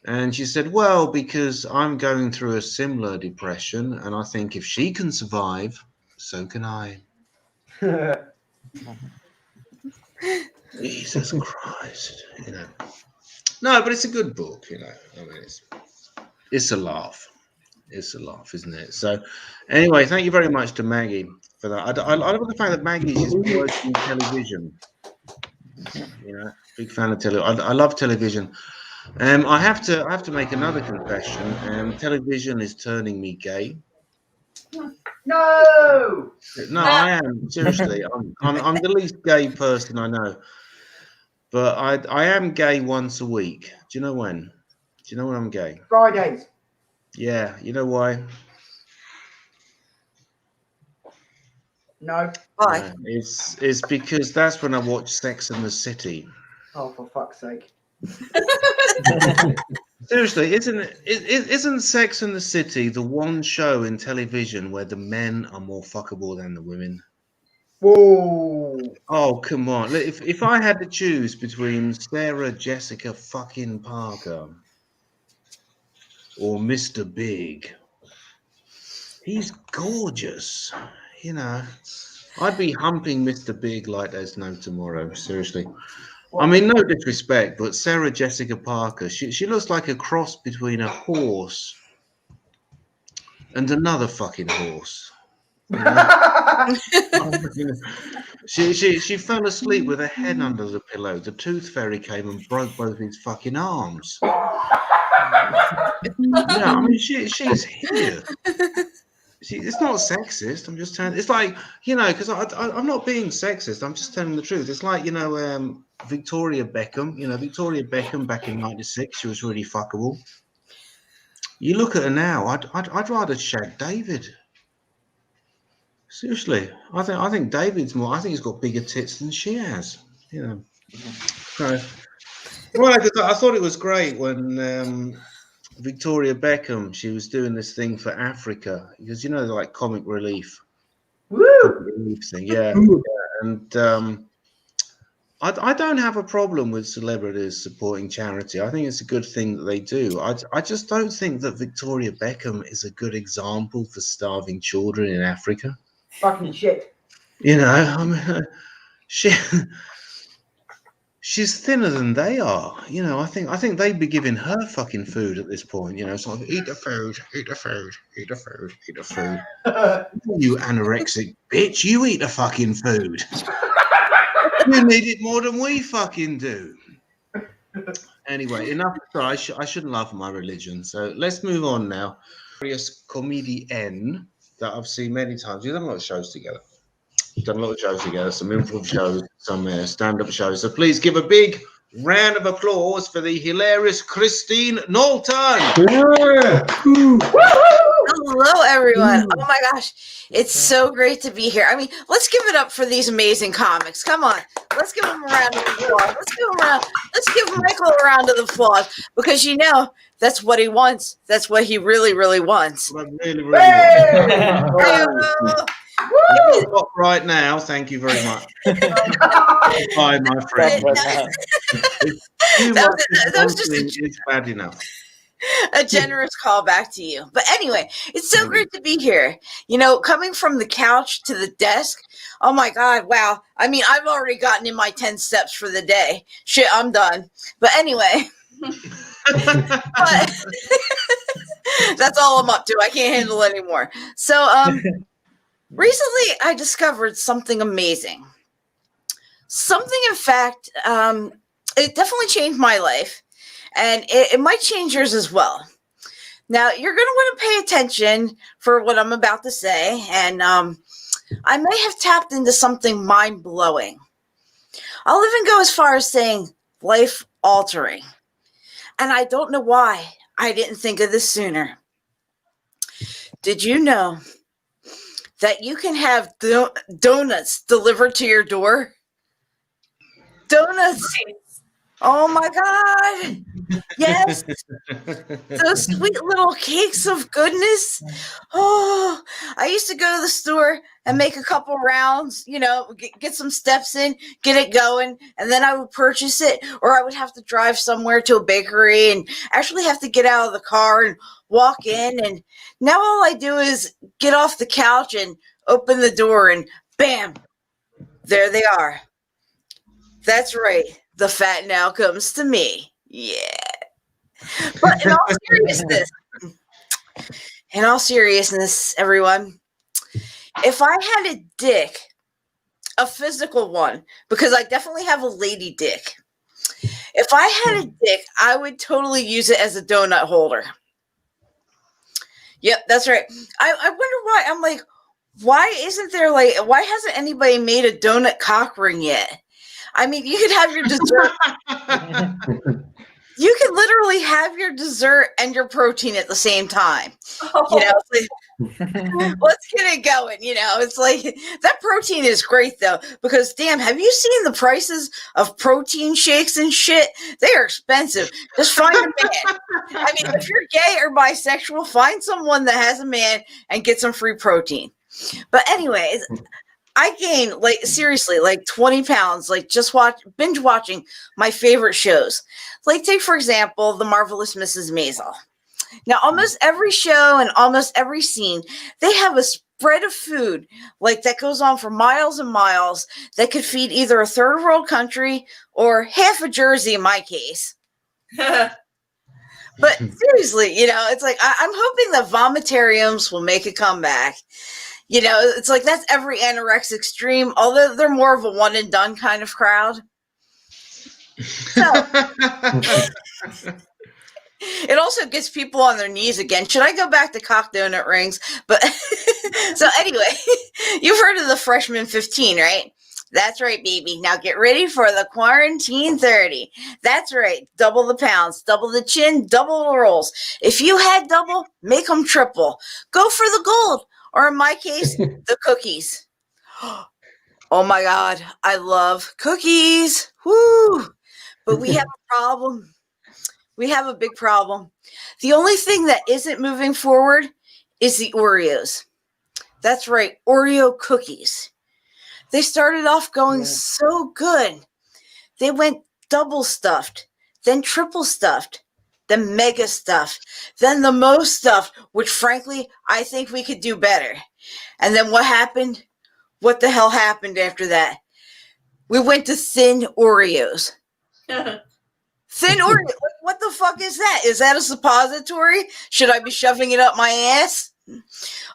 And she said, well, because I'm going through a similar depression, and I think if she can survive, so can I. Jesus Christ, you know. No, but it's a good book, you know. I mean, it's a laugh. It's a laugh, isn't it? So, anyway, thank you very much to Maggie for that. I love the fact that Maggie is working television. You know, big fan of television. I love television. I have to make another confession. Television is turning me gay. No, I am seriously. I'm the least gay person I know, but I am gay once a week. Do you know when? Do you know when I'm gay? Fridays. Yeah, you know why? No. Why? Yeah, it's because that's when I watch Sex and the City. Oh, for fuck's sake. Seriously, isn't Sex and the City the one show in television where the men are more fuckable than the women? Whoa. Oh, come on. Look, if I had to choose between Sarah Jessica fucking Parker or Mr. Big, he's gorgeous, you know. I'd be humping Mr. Big like there's no tomorrow, seriously. I mean, no disrespect, but Sarah Jessica Parker, she looks like a cross between a horse and another fucking horse. You know? she fell asleep with her head under the pillow. The tooth fairy came and broke both his fucking arms. Yeah, I mean, she's here. It's not sexist. I'm just telling. It's like, you know, because I'm not being sexist. I'm just telling the truth. It's like, you know, Victoria Beckham. You know, Victoria Beckham back in '96, she was really fuckable. You look at her now. I'd rather shag David. Seriously, I think David's more. I think he's got bigger tits than she has. You know. So, well, I thought it was great when Victoria Beckham, she was doing this thing for Africa, because, you know, like comic relief. Woo! Comic relief thing, yeah. And I don't have a problem with celebrities supporting charity. I think it's a good thing that they do. I just don't think that Victoria Beckham is a good example for starving children in Africa. Fucking shit. You know, I mean, she's thinner than they are. You know, I think they'd be giving her fucking food at this point. You know, sort of eat the food, eat the food, eat the food, eat the food. You anorexic bitch, you eat the fucking food. You need it more than we fucking do. Anyway, enough. Sorry, I shouldn't laugh at my religion. So let's move on now. Various comedian that I've seen many times. We've done a lot of shows together. We've done a lot of shows together, some improv shows, some stand-up shows. So please give a big round of applause for the hilarious Kristine Knowlton. Yeah. Hello, everyone. Oh my gosh. It's so great to be here. I mean, let's give it up for these amazing comics. Come on. Let's give them a round of applause. Let's give Michael a round of applause, because, you know, that's what he wants. That's what he really, really wants. I really, really Hey! Stop right now. Thank you very much. Bye, my friend. That was just it's bad enough. a generous call back to you. But anyway, it's so great to be here. You know, coming from the couch to the desk. Oh my God, wow. I mean, I've already gotten in my 10 steps for the day. Shit, I'm done. But anyway. But that's all I'm up to. I can't handle anymore. So, recently I discovered something amazing. Something, in fact, it definitely changed my life. And it might change yours as well. Now, you're going to want to pay attention for what I'm about to say. And I may have tapped into something mind-blowing. I'll even go as far as saying life-altering. And I don't know why I didn't think of this sooner. Did you know that you can have donuts delivered to your door? Donuts! Oh my God! Yes! Those sweet little cakes of goodness. Oh, I used to go to the store and make a couple rounds, get some steps in, get it going, and then I would purchase it, or I would have to drive somewhere to a bakery and actually have to get out of the car and walk in. And now all I do is get off the couch and open the door and bam, there they are. That's right. The fat now comes to me. Yeah. But in all seriousness, everyone, if I had a dick, a physical one, because I definitely have a lady dick. If I had a dick, I would totally use it as a donut holder. Yep, that's right. I wonder why. I'm like, why hasn't anybody made a donut cock ring yet? I mean, you could have your dessert. You could literally have your dessert and your protein at the same time. Let's get it going. It's like that protein is great though, because damn, have you seen the prices of protein shakes and shit? They are expensive. Just find a man. I mean, if you're gay or bisexual, find someone that has a man and get some free protein. But anyways, I gained seriously 20 pounds, just binge watching my favorite shows. Take for example, The Marvelous Mrs. Maisel. Now, almost every show and almost every scene, they have a spread of food that goes on for miles and miles that could feed either a third world country or half of Jersey in my case. But seriously, it's like I'm hoping that vomitariums will make a comeback. It's like that's every anorexic stream, although they're more of a one and done kind of crowd. So it also gets people on their knees again. Should I go back to cock donut rings? But so anyway, you've heard of the freshman 15, right? That's right, baby. Now get ready for the quarantine 30. That's right. Double the pounds, double the chin, double the rolls. If you had double, make them triple. Go for the gold. Or in my case, the cookies. Oh my God, I love cookies. Woo! But we have a problem. We have a big problem. The only thing that isn't moving forward is the Oreos. That's right, Oreo cookies. They started off going so good. They went double stuffed, then triple stuffed, then mega stuffed, then the most stuffed, which frankly, I think we could do better. And then what happened? What the hell happened after that? We went to thin Oreos. Thin Oreo? What the fuck is that? Is that a suppository? Should I be shoving it up my ass?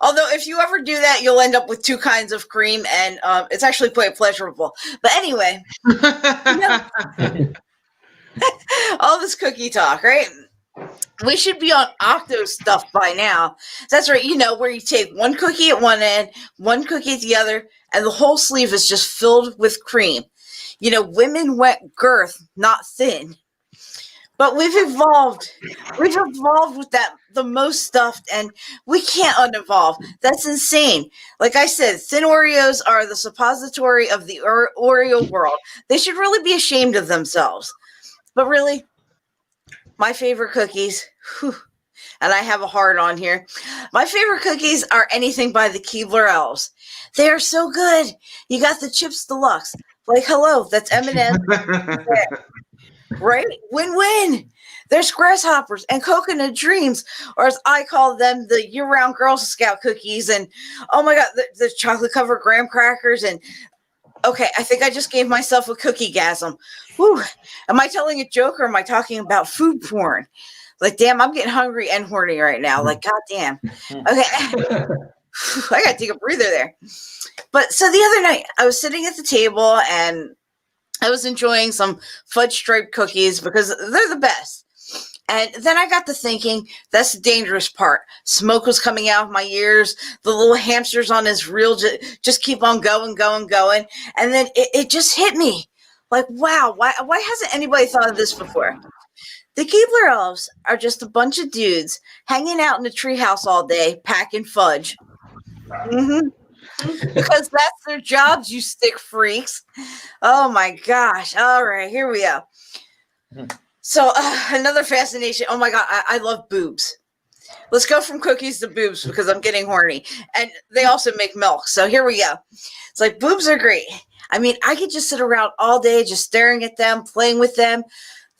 Although if you ever do that, you'll end up with two kinds of cream, and it's actually quite pleasurable. But anyway, all this cookie talk, right? We should be on Octo stuff by now. That's right, where you take one cookie at one end, one cookie at the other, and the whole sleeve is just filled with cream. Women went girth, not thin. But we've evolved. We've evolved with that, the most stuffed, and we can't unevolve. That's insane. Like I said, thin Oreos are the suppository of the Oreo world. They should really be ashamed of themselves. But really, my favorite cookies, and I have a heart on here. My favorite cookies are anything by the Keebler Elves. They are so good. You got the Chips Deluxe. Hello, that's M&M's. Right? Win-win. There's grasshoppers and coconut dreams, or as I call them, the year-round Girl Scout cookies. And oh my God, the chocolate-covered graham crackers. And okay, I think I just gave myself a cookie-gasm. Whew. Am I telling a joke, or am I talking about food porn? Damn, I'm getting hungry and horny right now. Goddamn. Okay. I got to take a breather there. But so the other night, I was sitting at the table and I was enjoying some fudge striped cookies because they're the best. And then I got to thinking, that's the dangerous part. Smoke was coming out of my ears. The little hamsters on his reel just keep on going. And then it just hit me. Like, wow, why hasn't anybody thought of this before? The Keebler Elves are just a bunch of dudes hanging out in the treehouse all day, packing fudge. Mm-hmm. Because that's their jobs, you stick freaks. Oh my gosh. All right, here we go. So another fascination. Oh my God, I love boobs. Let's go from cookies to boobs because I'm getting horny. And they also make milk. So here we go. It's like boobs are great. I mean, I could just sit around all day just staring at them, playing with them.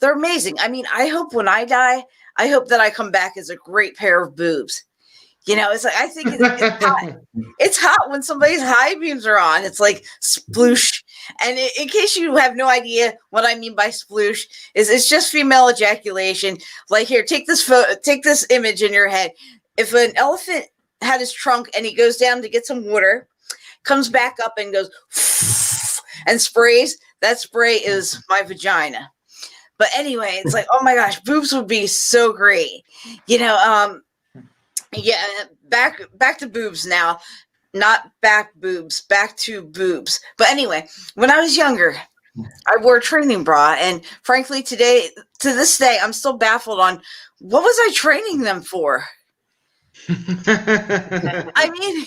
They're amazing. I mean, I hope when I die, I hope that I come back as a great pair of boobs. You know, it's like, I think it's hot. It's hot when somebody's high beams are on. It's like sploosh. And in case you have no idea what I mean by sploosh, it's just female ejaculation. Like, here, take this image in your head. If an elephant had his trunk and he goes down to get some water, comes back up and goes and sprays, that spray is my vagina. But anyway, it's like, oh my gosh, boobs would be so great. You know, yeah, back to boobs now. Not back boobs, back to boobs. But anyway, when I was younger, I wore a training bra. And frankly, to this day, I'm still baffled on what was I training them for? I mean,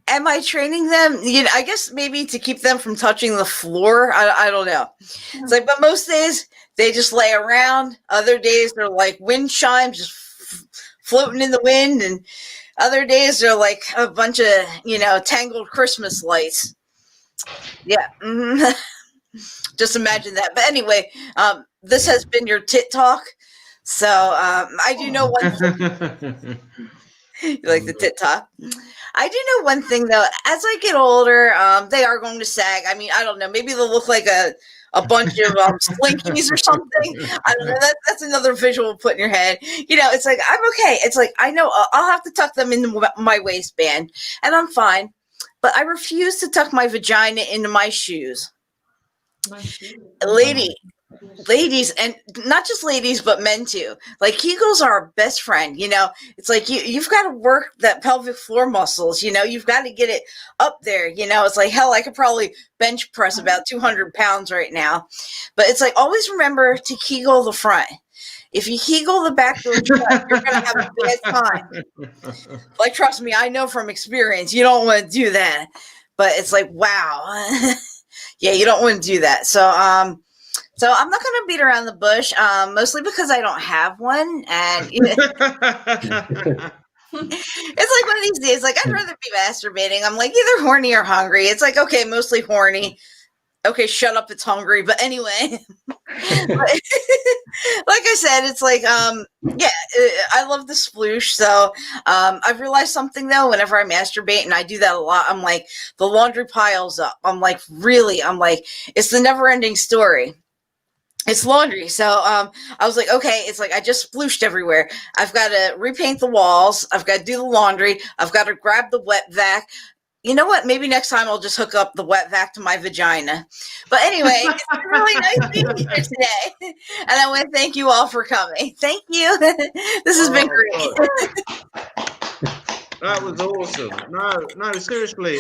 am I training them? You know, I guess maybe to keep them from touching the floor. I don't know. It's like, but most days they just lay around. Other days they're like wind chimes, just floating in the wind, and other days they're like a bunch of, you know, tangled Christmas lights. Yeah. Mm-hmm. Just imagine that. But anyway, this has been your tit talk. So I do know one thing. You like the tit talk? I do know one thing, though. As I get older, they are going to sag. I mean, I don't know. Maybe they'll look like a bunch of slinkies or something. I don't know. That's another visual put in your head. You know, it's like, I'm okay. It's like, I know I'll have to tuck them into my waistband, and I'm fine. But I refuse to tuck my vagina into my shoes. Ladies, and not just ladies, but men too. Like, Kegels are our best friend. You know, it's like you've got to work that pelvic floor muscles. You know, you've got to get it up there. You know, it's like, hell, I could probably bench press about 200 pounds right now. But it's like, always remember to Kegel the front. If you Kegel the back door shut, you're going to have a bad time. Like, trust me, I know from experience, you don't want to do that. But it's like, wow. Yeah, you don't want to do that. So I'm not going to beat around the bush, mostly because I don't have one. And you know, it's like one of these days, like, I'd rather be masturbating. I'm like, either horny or hungry. It's like, okay, mostly horny. Okay, shut up, it's hungry. But anyway, like I said, it's like, yeah, I love the sploosh. So I've realized something, though, whenever I masturbate, and I do that a lot, I'm like, the laundry piles up. I'm like, really? I'm like, it's the never-ending story. It's laundry. So I was like, okay, it's like I just splooshed everywhere. I've got to repaint the walls. I've got to do the laundry. I've got to grab the wet vac. You know what? Maybe next time I'll just hook up the wet vac to my vagina. But anyway, it's been really nice being here today. And I want to thank you all for coming. Thank you. This has been great. That was awesome. No, seriously,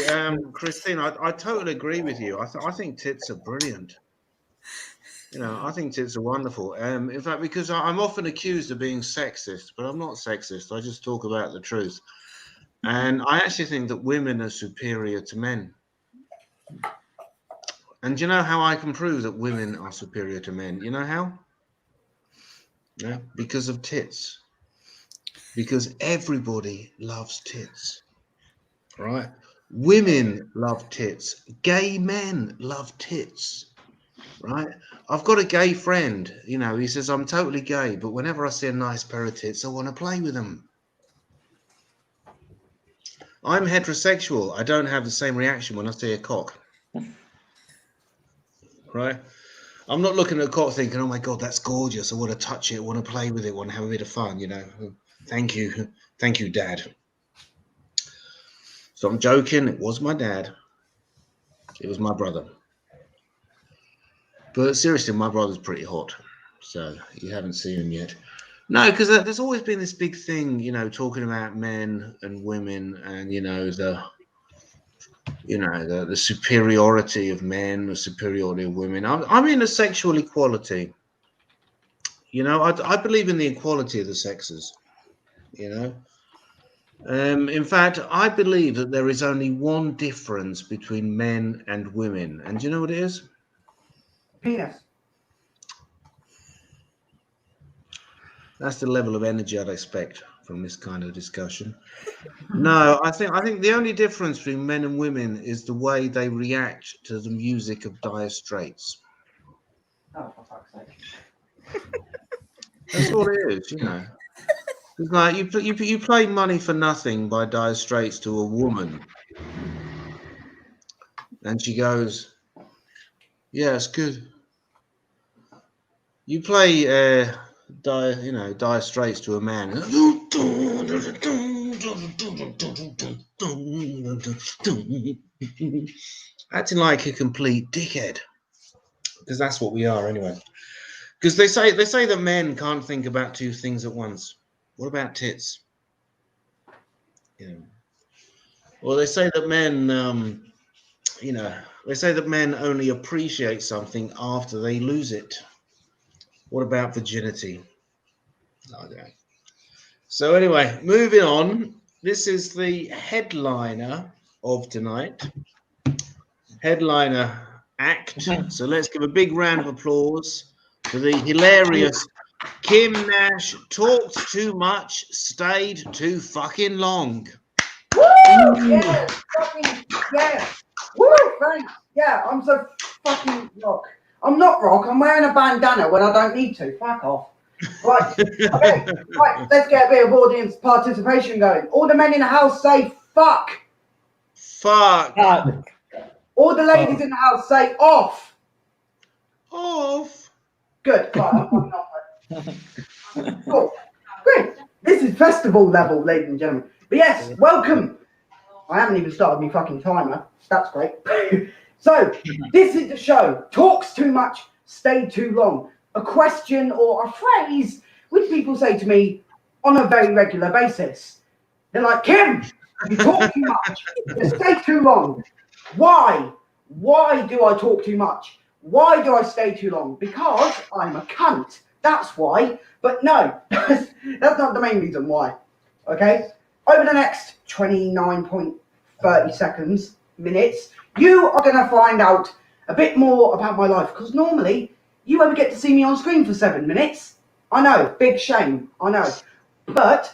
Kristine, I totally agree with you. I think tits are brilliant. You know, I think tits are wonderful. In fact, because I'm often accused of being sexist, but I'm not sexist. I just talk about the truth. And I actually think that women are superior to men. And do you know how I can prove that women are superior to men? You know how? Yeah, because of tits. Because everybody loves tits, right? Women love tits. Gay men love tits, right? I've got a gay friend, you know, he says, I'm totally gay, but whenever I see a nice pair of tits, I want to play with them. I'm heterosexual. I don't have the same reaction when I see a cock. Right? I'm not looking at a cock thinking, oh my God, that's gorgeous. I want to touch it, I want to play with it, I want to have a bit of fun, you know. Thank you. Thank you, Dad. So I'm joking. It was my dad. It was my brother. But seriously, my brother's pretty hot. So you haven't seen him yet. No, because there's always been this big thing, you know, talking about men and women, and the superiority of men, the superiority of women. I'm in a sexual equality. You know, I believe in the equality of the sexes. You know, in fact, I believe that there is only one difference between men and women, and do you know what it is? Penis. That's the level of energy I'd expect from this kind of discussion. No, I think the only difference between men and women is the way they react to the music of Dire Straits. Oh, for fuck's sake. That's all it is, you know. It's like you play Money for Nothing by Dire Straits to a woman, and she goes, "Yeah, it's good." You play Dire Straits to a man, acting like a complete dickhead, because that's what we are anyway. Because they say that men can't think about two things at once. What about tits? Yeah. Well, they say that men, they say that men only appreciate something after they lose it. What about virginity? Okay. So anyway, moving on. This is the headliner of tonight. Headliner act. So let's give a big round of applause for the hilarious Kim Nash. Talked too much, stayed too fucking long. Woo! Yeah, fucking yeah. Woo! Thanks. Yeah, I'm so fucking rock. I'm not rock. I'm wearing a bandana when I don't need to. Fuck off. Right. Okay. Right. Let's get a bit of audience participation going. All the men in the house say fuck. Fuck. All the ladies in the house say off. Off. Good. Right, I'm not. Cool. Great. This is festival level, ladies and gentlemen. But yes, welcome. I haven't even started my fucking timer. That's great. So, this is the show. Talks too much, stayed too long. A question or a phrase which people say to me on a very regular basis. They're like, Kim, you talk too much. You stay too long. Why? Why do I talk too much? Why do I stay too long? Because I'm a cunt. That's why. But no, that's not the main reason why. Okay? Over the next 29.30 minutes, you are going to find out a bit more about my life. Because normally, you only get to see me on screen for 7 minutes. I know, big shame, I know. But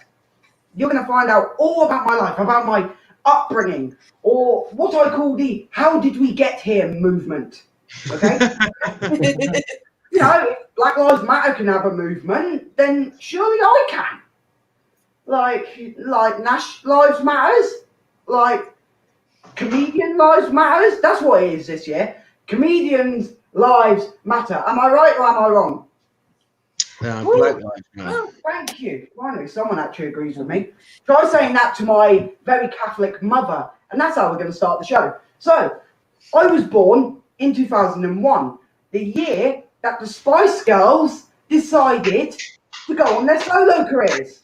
you're going to find out all about my life, about my upbringing, or what I call the how did we get here movement. Okay? You know, if Black Lives Matter can have a movement, then surely I can. Like Nash Lives Matters, like Comedian Lives Matters. That's what it is this year. Comedians Lives Matter. Am I right or am I wrong? Black Lives Matter. Oh, thank you. Finally, someone actually agrees with me. Try saying that to my very Catholic mother, and that's how we're going to start the show. So, I was born in 2001, the year that the Spice Girls decided to go on their solo careers.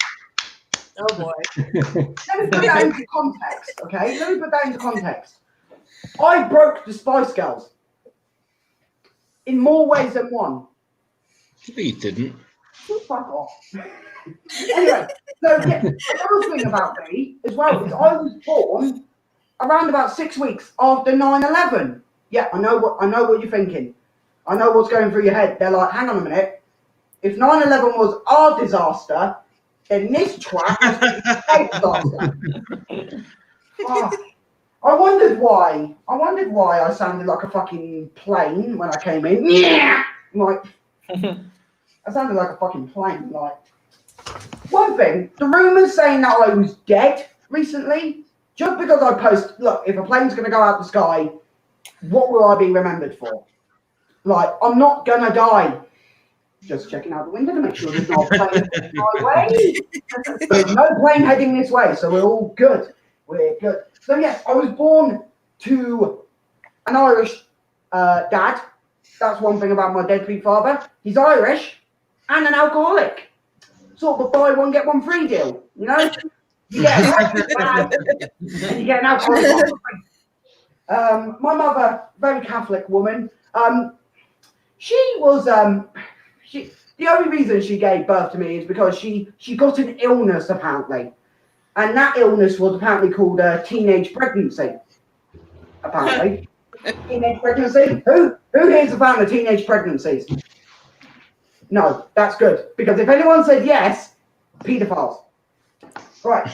Oh boy. Let me put that into context, okay? Let me put that into context. I broke the Spice Girls in more ways than one. You didn't. Fuck off. Anyway, so yeah, another thing about me as well is I was born around about 6 weeks after 9/11. Yeah, I know what you're thinking. I know what's going through your head. They're like, hang on a minute. If 9/11 was our disaster, then this twat must be a disaster. Oh, I wondered why I sounded like a fucking plane when I came in. Yeah, like I sounded like a fucking plane. Like one thing, the rumours saying that I was dead recently, just because I post. Look, if a plane's gonna go out the sky, what will I be remembered for? Like, I'm not gonna die. Just checking out the window to make sure there's no plane heading my way. There's no plane heading this way, so we're all good. We're good. So yes, I was born to an Irish dad. That's one thing about my deadbeat father. He's Irish, and an alcoholic. Sort of a buy one, get one free deal, you know? You get and you get an alcoholic. My mother, very Catholic woman, she was, the only reason she gave birth to me is because she got an illness, apparently. And that illness was apparently called teenage pregnancy. Apparently. Teenage pregnancy? Who here's a fan of teenage pregnancies? No, that's good. Because if anyone said yes, paedophiles. Right.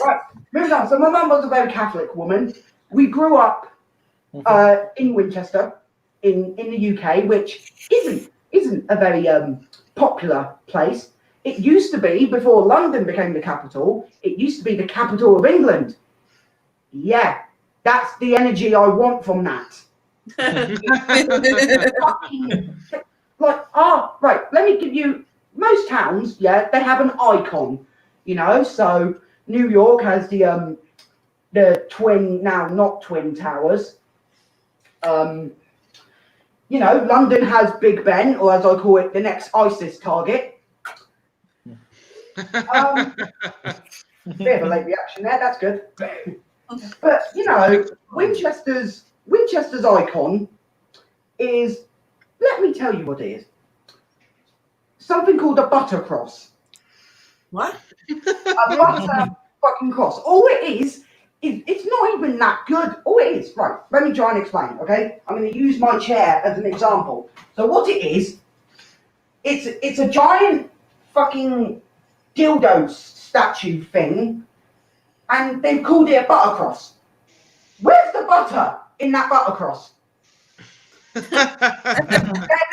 Right, moving on. So my mum was a very Catholic woman. We grew up in Winchester, in the UK, which isn't a very popular place. It used to be, before London became the capital, it used to be the capital of England. Yeah, that's the energy I want from that. Right, let me give you, most towns, yeah, they have an icon, you know, so New York has the twin, now not twin towers. You know, London has Big Ben, or as I call it, the next ISIS target. Bit of a late reaction there, that's good. But, you know, Winchester's icon is, let me tell you what it is. Something called a butter cross. What? A butter fucking cross. All it is it's not even that good. All it is, right, let me try and explain, okay? I'm going to use my chair as an example. So what it is, it's a giant fucking dildo statue thing, and they've called it a butter cross. Where's the butter in that butter cross? There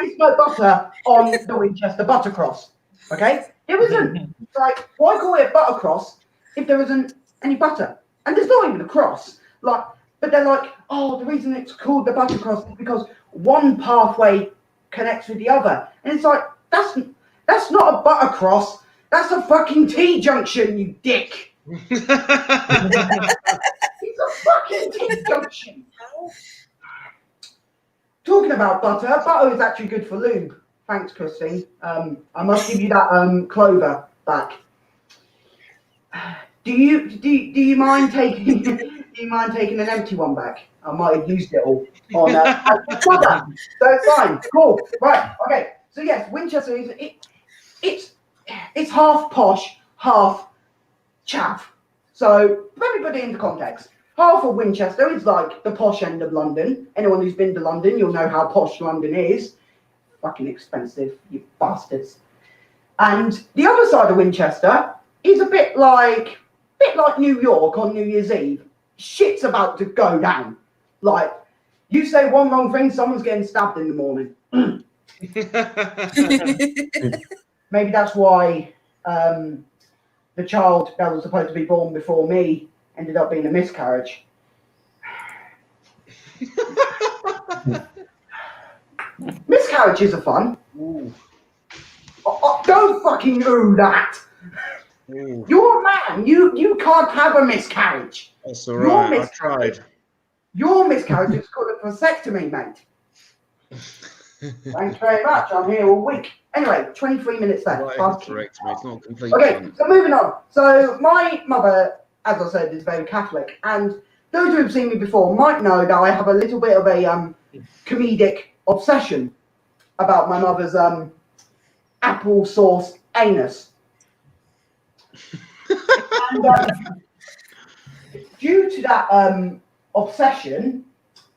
is no butter on the Winchester butter cross, okay? There isn't. Like, why call it a butter cross if there isn't any butter? And there's not even a cross. Like, but they're like, oh, the reason it's called the butter cross is because one pathway connects with the other. And it's like, that's not a butter cross. That's a fucking T-junction, you dick. It's a fucking T-junction. Talking about butter is actually good for lube. Thanks, Kristine. I must give you that clover back. Do you mind taking an empty one back? I might have used it all on butter. So it's fine. Cool. Right. Okay. So yes, Winchester is it's half posh, half chaff. So let me put it into context. Half of Winchester is like the posh end of London. Anyone who's been to London, you'll know how posh London is. Fucking expensive, you bastards. And the other side of Winchester is a bit like New York on New Year's Eve. Shit's about to go down. Like, you say one wrong thing, someone's getting stabbed in the morning. Maybe that's why the child that was supposed to be born before me ended up being a miscarriage. Miscarriages are fun. Don't fucking do that. Ooh. You're a man. You can't have a miscarriage. That's all right. I tried. Your miscarriage is called a vasectomy, mate. Thanks very much. I'm here all week. Anyway, 23 minutes left. Right, correct, mate. It's not complete. Okay, so moving on. So my mother, as I said, is very Catholic, and those who have seen me before might know that I have a little bit of a comedic obsession about my mother's applesauce anus. And, due to that obsession,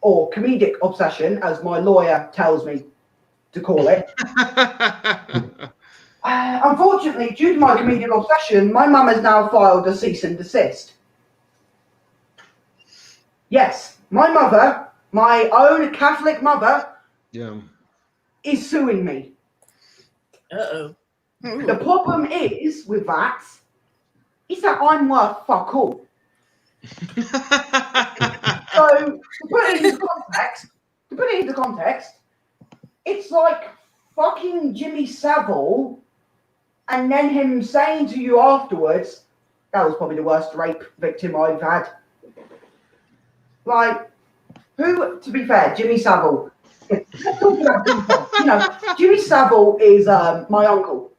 or comedic obsession, as my lawyer tells me to call it, unfortunately, due to my comedic obsession, my mum has now filed a cease and desist. Yes, my mother, my own Catholic mother, is suing me. Uh-oh. The problem is with that is that I'm worth fuck all. So to put it into context, it's like fucking Jimmy Savile, and then him saying to you afterwards, that was probably the worst rape victim I've had. Like, who? To be fair, Jimmy Savile. Let's talk about you know, Jimmy Savile is my uncle.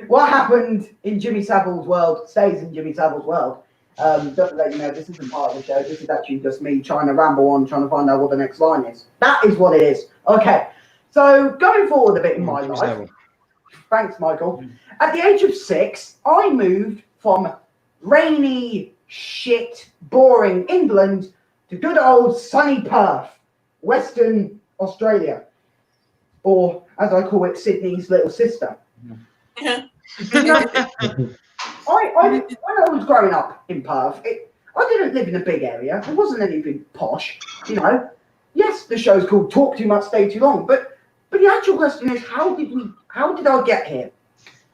What happened in Jimmy Savile's world stays in Jimmy Savile's world. Just to let you know, this isn't part of the show. This is actually just me trying to ramble on, trying to find out what the next line is. That is what it is. Okay. So going forward a bit in my life. Savile. Thanks, Michael. At the age of 6, I moved from rainy, shit, boring England to good old sunny Perth, Western Australia, or as I call it, Sydney's little sister. You know, when I was growing up in Perth, I didn't live in a big area. It wasn't anything posh, you know. Yes, the show's called Talk Too Much, Stay Too Long, but the actual question is, how did I get here?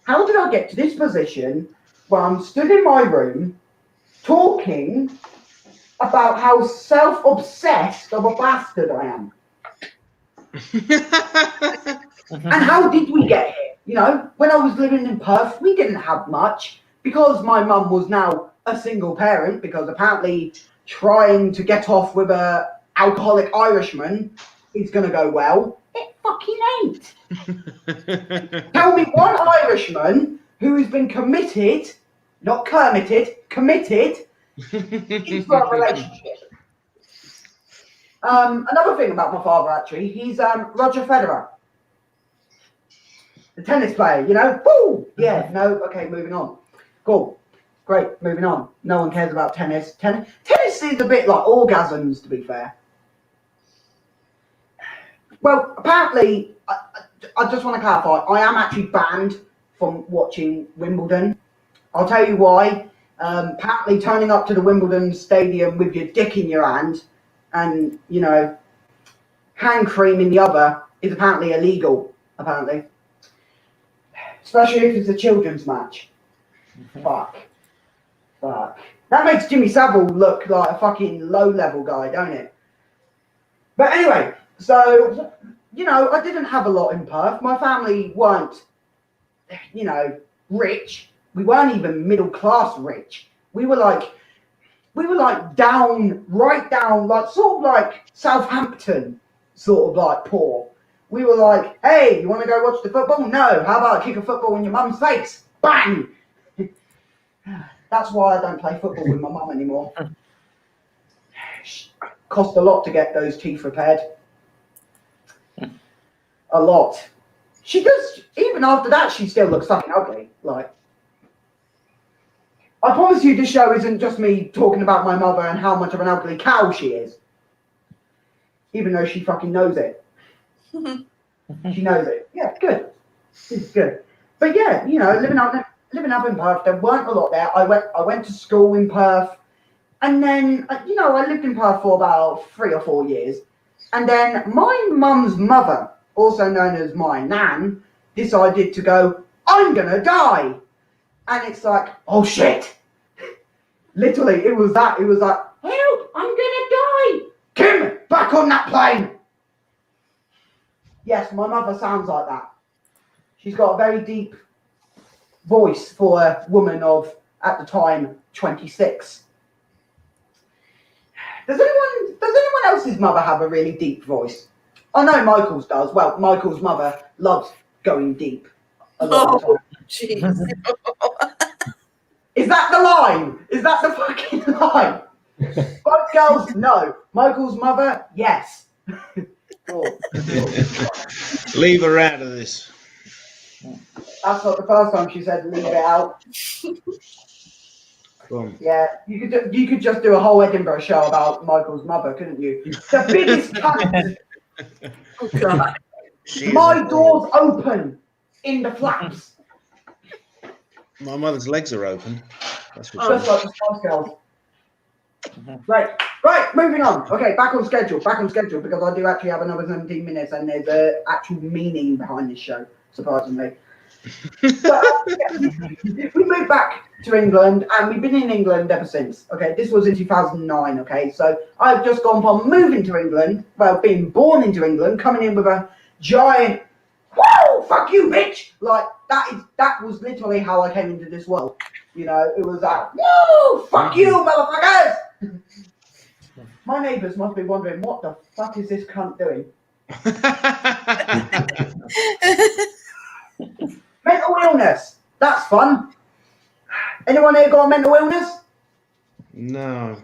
How did I get to this position where I'm stood in my room talking about how self-obsessed of a bastard I am? And how did we get here? You know, when I was living in Perth, we didn't have much because my mum was now a single parent, because apparently trying to get off with a alcoholic Irishman is going to go well. It fucking ain't. Tell me one Irishman who has been committed, not committed into a relationship. Another thing about my father, actually, he's Roger Federer. The tennis player, you know? Woo! Yeah, no, okay, moving on. Cool. Great, moving on. No one cares about tennis. Tennis is a bit like orgasms, to be fair. Well, apparently, I just want to clarify, I am actually banned from watching Wimbledon. I'll tell you why. Apparently, turning up to the Wimbledon stadium with your dick in your hand and, you know, hand cream in the other is apparently illegal, apparently. Especially if it's a children's match. Fuck. That makes Jimmy Savile look like a fucking low-level guy, don't it? But anyway, so, you know, I didn't have a lot in Perth. My family weren't, you know, rich. We weren't even middle-class rich. We were like down, right down, like sort of like Southampton, sort of like poor. We were like, hey, you want to go watch the football? No. How about I kick a football in your mum's face? Bang! That's why I don't play football with my mum anymore. Cost a lot to get those teeth repaired. A lot. She does, even after that, she still looks fucking ugly. Like, I promise you this show isn't just me talking about my mother and how much of an ugly cow she is. Even though she fucking knows it. She knows it. Yeah, good. It's good. But yeah, you know, living up in Perth, there weren't a lot there. I went to school in Perth, and then, you know, I lived in Perth for about 3 or 4 years. And then my mum's mother, also known as my nan, decided to go, I'm gonna die. And it's like, oh shit. Literally, it was that. It was like, help, I'm gonna die. Kim, back on that plane. Yes, my mother sounds like that. She's got a very deep voice for a woman of, at the time, 26. Does anyone else's mother have a really deep voice? I know Michael's does. Well, Michael's mother loves going deep a lot of the time. Jeez. Is that the line? Is that the fucking line? Both girls, no. Michael's mother, yes. Oh. Leave her out of this. That's not the first time she said leave it out. Boom. Yeah, you could just do a whole Edinburgh show about Michael's mother, couldn't you? The biggest cunt. Oh God. My door's open in the flaps. My mother's legs are open. That's what Just like the Spice Girls. Right, moving on. Okay, back on schedule, because I do actually have another 17 minutes and there's an actual meaning behind this show, surprisingly. So, we moved back to England and we've been in England ever since. Okay, this was in 2009. Okay, so I've just gone from moving to England, well, being born into England, coming in with a giant, whoa, fuck you, bitch! Like, that was literally how I came into this world. You know, it was like, whoa, fuck you, motherfuckers! My neighbours must be wondering, what the fuck is this cunt doing? a mental illness? No.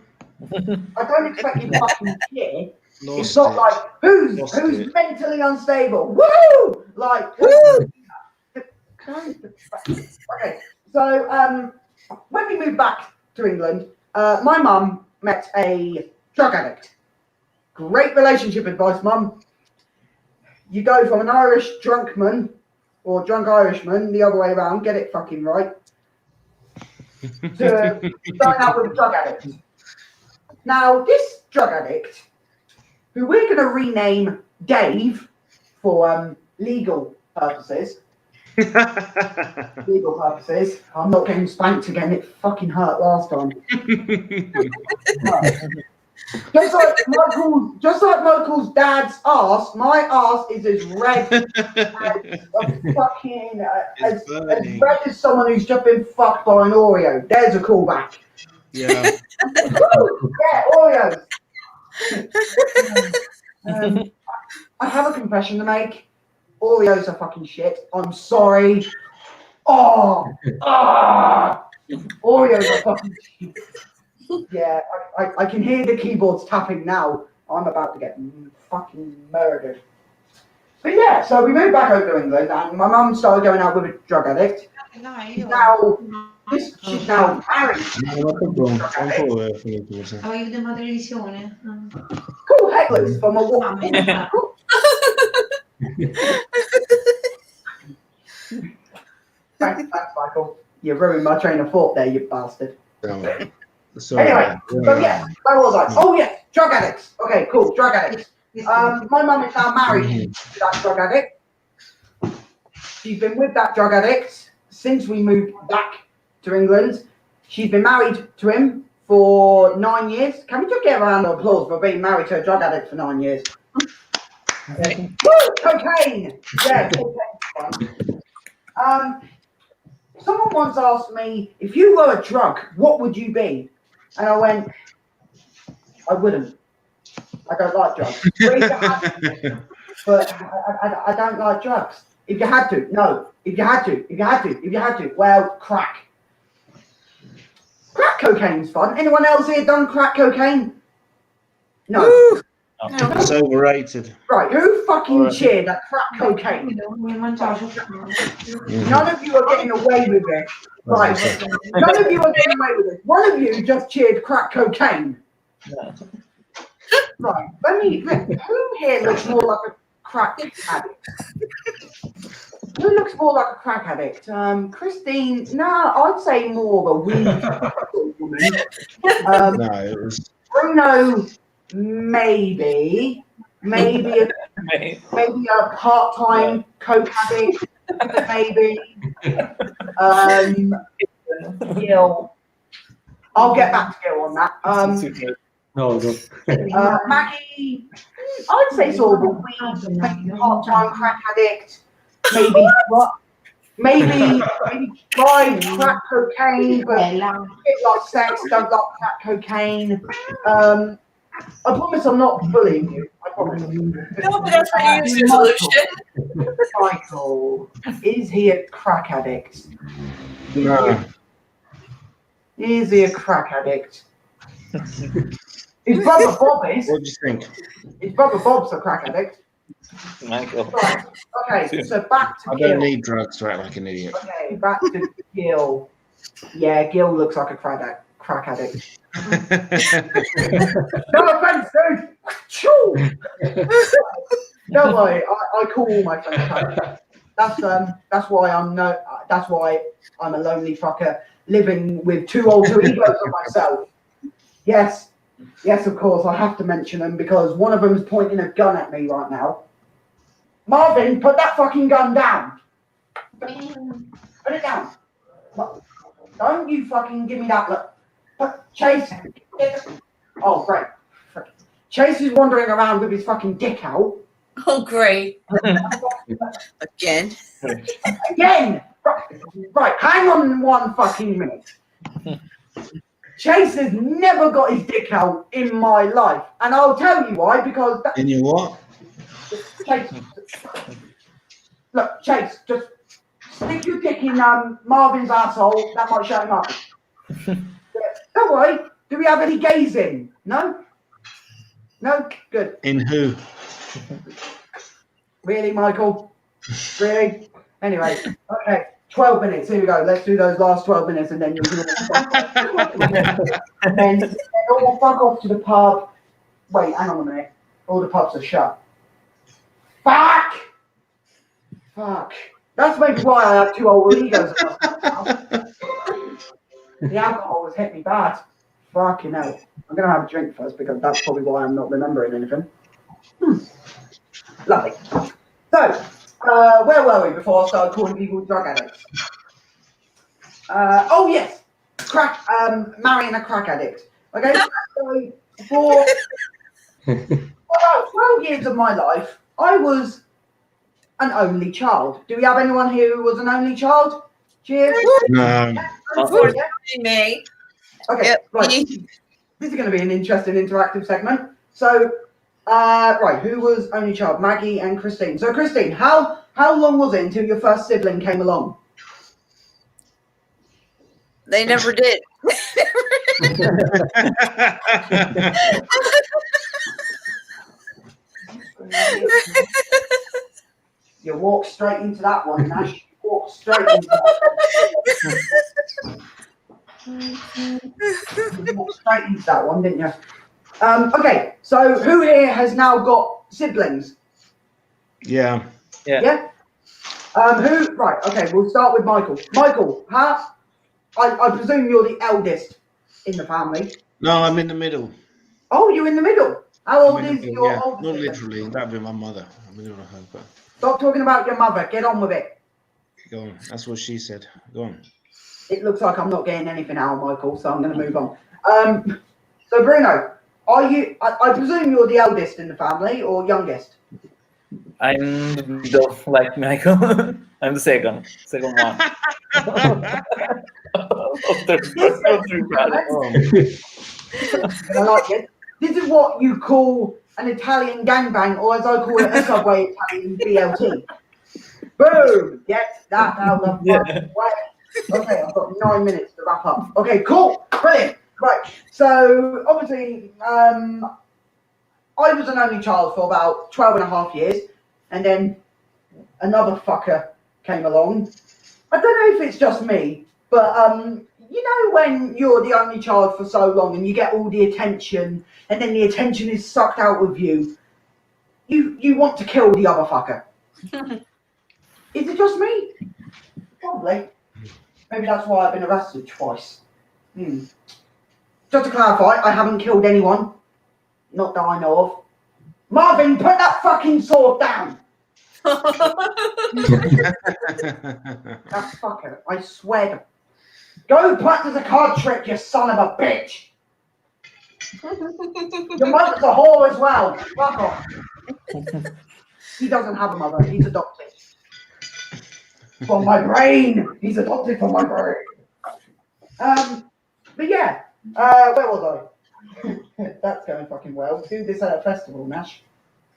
I don't expect you to fucking care. It's Lost not it. like who's Lost who's it. mentally unstable. Woo! Like woo! Okay. So when we moved back to England, my mum met a drug addict. Great relationship advice, Mum. You go from an Irish drunkman or drunk Irishman, the other way around, get it fucking right, to starting out with a drug addict. Now, this drug addict, who we're going to rename Dave for legal purposes. Legal purposes. I'm not getting spanked again. It fucking hurt last time. Just like Michael's dad's ass, my ass is as red as a fucking as red as someone who's just been fucked by an Oreo. There's a callback. Yeah. Woo! Yeah, Oreos. I have a confession to make. Oreos are fucking shit. I'm sorry. Oreos are fucking shit. Yeah, I can hear the keyboards tapping now. I'm about to get fucking murdered. But yeah, so we moved back over to England, and my mum started going out with a drug addict. She's now married. Avevi una televisione? Cool hecklers from a woman. Thanks, Michael. You ruined my train of thought there, you bastard. Sorry. Anyway, so yeah, where was I? Oh yeah, drug addicts. Okay, cool, drug addicts. My mum is now married to that drug addict. She's been with that drug addict since we moved back to England. She's been married to him for 9 years. Can we just get a round of applause for being married to a drug addict for 9 years? Woo! Cocaine! Yeah, cocaine's fun. Someone once asked me, if you were a drug, what would you be? And I went, I wouldn't. I don't like drugs. But I don't like drugs. If you had to, no. If you had to, well, crack. Crack cocaine's fun. Anyone else here done crack cocaine? No. Woo! It's overrated. Right, who fucking cheered at crack cocaine? None of you are getting away with it. Right, none of you are getting away with it. One of you just cheered crack cocaine. Right, who here looks more like a crack addict? Who looks more like a crack addict? Kristine, no, I'd say more of a weed woman. No, it was Bruno, maybe a part-time coke addict, maybe. Gil, I'll get back to Gil on that. No. Maggie, I'd say sort of a weed, maybe part-time crack addict, maybe try crack cocaine, but a bit like sex, don't like crack cocaine. I promise I'm not bullying you. I promise. No, but that's my New Year's resolution. Michael, is he a crack addict? no. Is he a crack addict? His brother Bob is. What do you think? His brother Bob's a crack addict. Michael. Right. Okay, so back to I Gil. don't need drugs to act like an idiot. Okay, back to Gil. Yeah, Gil looks like a crack addict. No offense, dude. Choo! Don't worry, I call all my friends crack. That's why I'm a lonely fucker living with two alter egos of myself. Yes, of course, I have to mention them because one of them is pointing a gun at me right now. Marvin, put that fucking gun down. Put it down. Don't you fucking give me that look. Chase. Oh, great. Chase is wandering around with his fucking dick out. Oh, great. Again. Right, hang on one fucking minute. Chase has never got his dick out in my life. And I'll tell you why, because... In your what? Chase, look, Chase, just stick your dick in Marvin's asshole. That might shut him up. Don't worry. Do we have any gays in? No? No? Good. In who? Really, Michael? Really? Anyway, okay. 12 minutes. Here we go. Let's do those last 12 minutes and then you can and then all fuck off to the pub. Wait, hang on a minute. All the pubs are shut. Fuck! That's maybe why I have 2 alter egos. The alcohol has hit me bad. Fucking hell. I'm going to have a drink first because that's probably why I'm not remembering anything. Lovely. So, where were we before I started calling people drug addicts? Oh, yes. Marrying a crack addict. Okay, so for about 12 years of my life, I was an only child. Do we have anyone here who was an only child? Cheers. No. Unfortunately, me. Okay, Yep. right. This is going to be an interesting interactive segment. So, right, who was only child? Maggie and Kristine. So, Kristine, how long was it until your first sibling came along? They never did. You walked straight into that one, Nash. You walked straight into that one. You walked straight into that one, didn't you? Okay, so who here has now got siblings? Yeah. Yeah? Who? Right, okay, we'll start with Michael. Michael, I presume you're the eldest in the family. No, I'm in the middle. Oh, you're in the middle. How old I'm in is the middle, your yeah. oldest Not sibling? literally. That'd be my mother. I'm in the middle of her, but Stop talking about your mother. Get on with it. go on. That's what she said. Go on. It looks like I'm not getting anything out of Michael, so I'm going to move on. So Bruno, are you? I presume you're the eldest in the family or youngest? I'm the middle, like Michael. I'm the second one. I like it. This is what you call an Italian gangbang, or as I call it, a subway Italian BLT. Boom! Get that out of the fucking way. Okay, I've got 9 minutes to wrap up. Okay, cool, brilliant. Right, so obviously, I was an only child for about 12 and a half years, and then another fucker came along. I don't know if it's just me, but you know when you're the only child for so long and you get all the attention, and then the attention is sucked out of you, you want to kill the other fucker. Is it just me? Probably. Maybe that's why I've been arrested twice. Just to clarify, I haven't killed anyone. Not that I know of. Marvin, put that fucking sword down! That fucker, I swear to... Go practice a card trick, you son of a bitch! Your mother's a whore as well. Fuck off. He doesn't have a mother, he's adopted. From my brain! He's adopted from my brain. But yeah, where was I? That's going fucking well. Do this at a festival, Nash.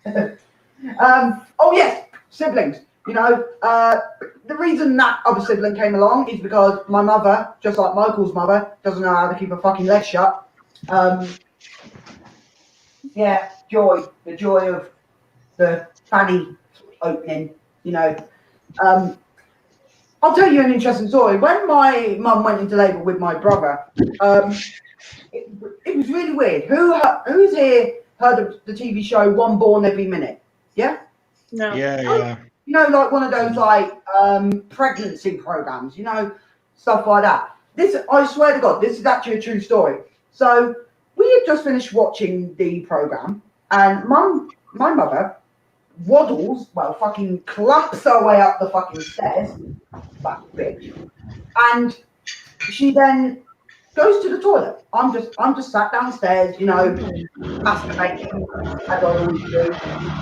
Oh yes, siblings. You know, the reason that other sibling came along is because my mother, just like Michael's mother, doesn't know how to keep her fucking legs shut. Yeah, the joy of the fanny opening, you know. I'll tell you an interesting story. When my mum went into labour with my brother, it was really weird. Who's here heard of the TV show One Born Every Minute? Yeah? No. Yeah. You know, like one of those like pregnancy programs, you know, stuff like that. This, I swear to God, this is actually a true story. So we had just finished watching the program, and my mother waddles, well, fucking clumps her way up the fucking stairs, that bitch, and she then goes to the toilet. I'm just sat downstairs, you know, masturbating as I always do.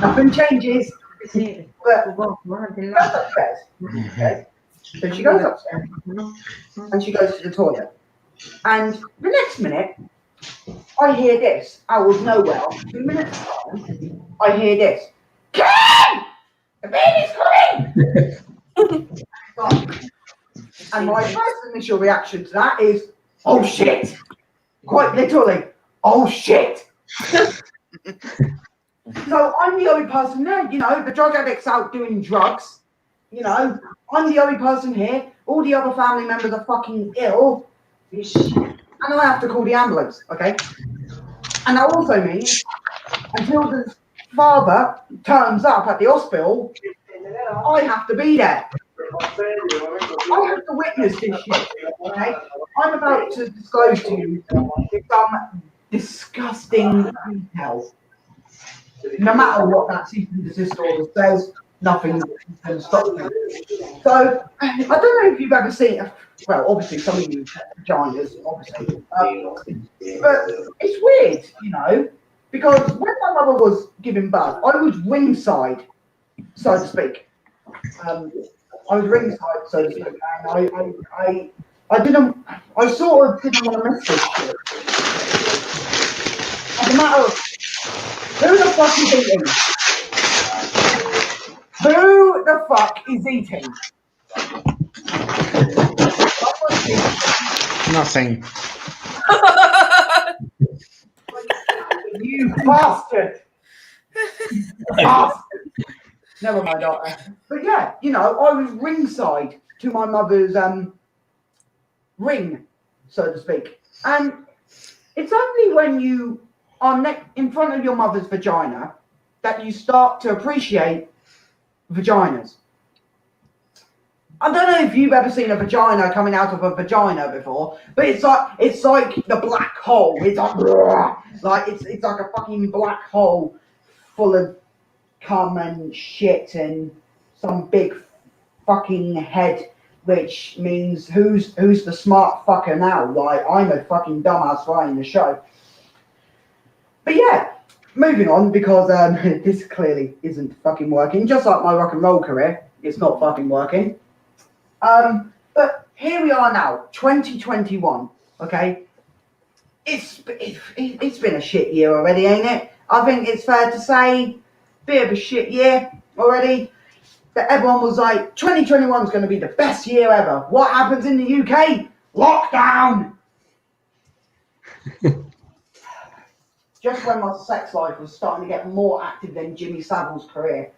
Nothing changes. But she goes upstairs. Okay? So she goes upstairs and she goes to the toilet. And the next minute, I hear this out of nowhere. 2 minutes time, I hear this. Ken! The baby's coming! And my first initial reaction to that is, oh shit. Quite literally, oh shit. So I'm the only person there, you know, the drug addict's out doing drugs, you know, I'm the only person here, all the other family members are fucking ill, and I have to call the ambulance, okay? And that also means, until the father turns up at the hospital, I have to be there. I have to witness this shit, okay? I'm about to disclose to you some disgusting details. No matter what that cease and desist order says, nothing can stop me. So, I don't know if you've ever seen, well, obviously some of you have vaginas, obviously, but it's weird, you know, because when my mother was giving birth, I was ringside, so to speak. I was ringside, so to speak, and I sort of didn't want to miss this shit. As a matter of, who the fuck is eating? Who the fuck is eating? Nothing. You bastard! Bastard! Never mind, but yeah, you know, I was ringside to my mother's ring, so to speak. And it's only when you are in front of your mother's vagina that you start to appreciate vaginas. I don't know if you've ever seen a vagina coming out of a vagina before, but it's like the black hole. It's like it's like a fucking black hole full of cum and shit and some big fucking head, which means who's the smart fucker now? Like, I'm a fucking dumbass running the show. But yeah, moving on, because this clearly isn't fucking working. Just like my rock and roll career, it's not fucking working. But here we are now, 2021. Okay, it's been a shit year already, ain't it? I think it's fair to say, bit of a shit year already. That everyone was like, 2021 is going to be the best year ever. What happens in the UK? Lockdown. Just when my sex life was starting to get more active than Jimmy Savile's career.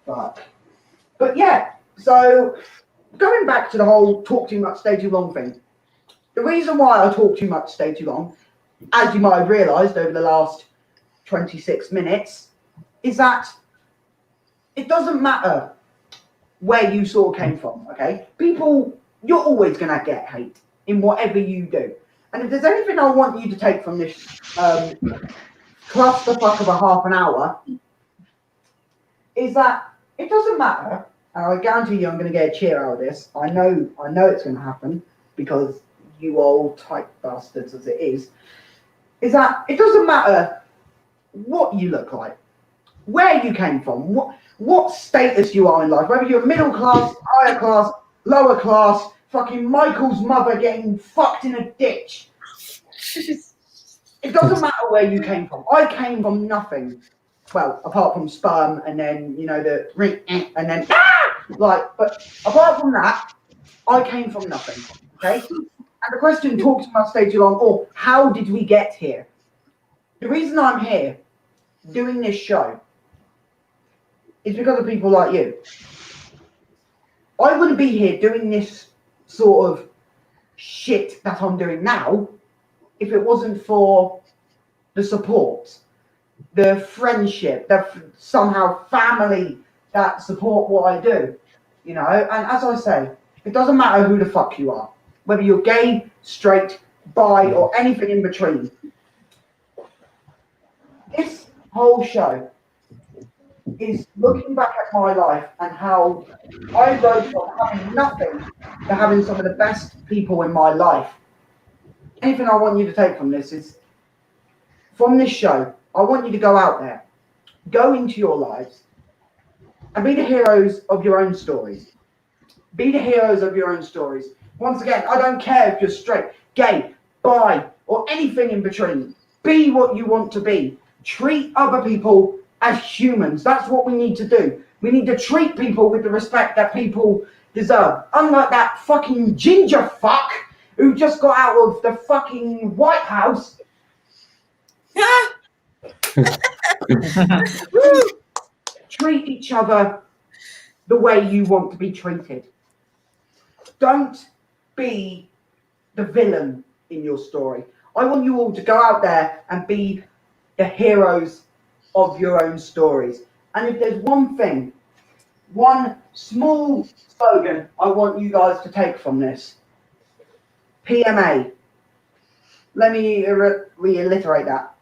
Fuck. But yeah, so going back to the whole talk too much, stay too long thing. The reason why I talk too much, stay too long, as you might have realised over the last 26 minutes, is that it doesn't matter where you sort of came from, okay? People, you're always going to get hate in whatever you do. And if there's anything I want you to take from this clusterfuck of a half an hour, is that it doesn't matter, and I guarantee you I'm going to get a cheer out of this. I know it's going to happen, because you old type bastards as it is that it doesn't matter what you look like, where you came from, what status you are in life, whether you're middle class, higher class, lower class, fucking Michael's mother getting fucked in a ditch. It doesn't matter where you came from. I came from nothing. Well, apart from sperm and then, you know, the ring and then, like, but apart from that, I came from nothing, okay? And the question talks about stay too long, or how did we get here? The reason I'm here doing this show is because of people like you. I wouldn't be here doing this sort of shit that I'm doing now if it wasn't for the support, the friendship, the somehow family that support what I do, you know. And as I say, it doesn't matter who the fuck you are, whether you're gay, straight, bi, or anything in between. This whole show is looking back at my life and how I rose from having nothing to having some of the best people in my life. Anything I want you to take from this is, from this show, I want you to go out there, go into your lives, and be the heroes of your own stories. Be the heroes of your own stories. Once again, I don't care if you're straight, gay, bi, or anything in between. Be what you want to be. Treat other people as humans. That's what we need to do. We need to treat people with the respect that people deserve. Unlike that fucking ginger fuck who just got out of the fucking White House. Treat each other the way you want to be treated. Don't be the villain in your story. I want you all to go out there and be the heroes of your own stories. And if there's one thing, one small slogan I want you guys to take from this, PMA. Let me reiterate that.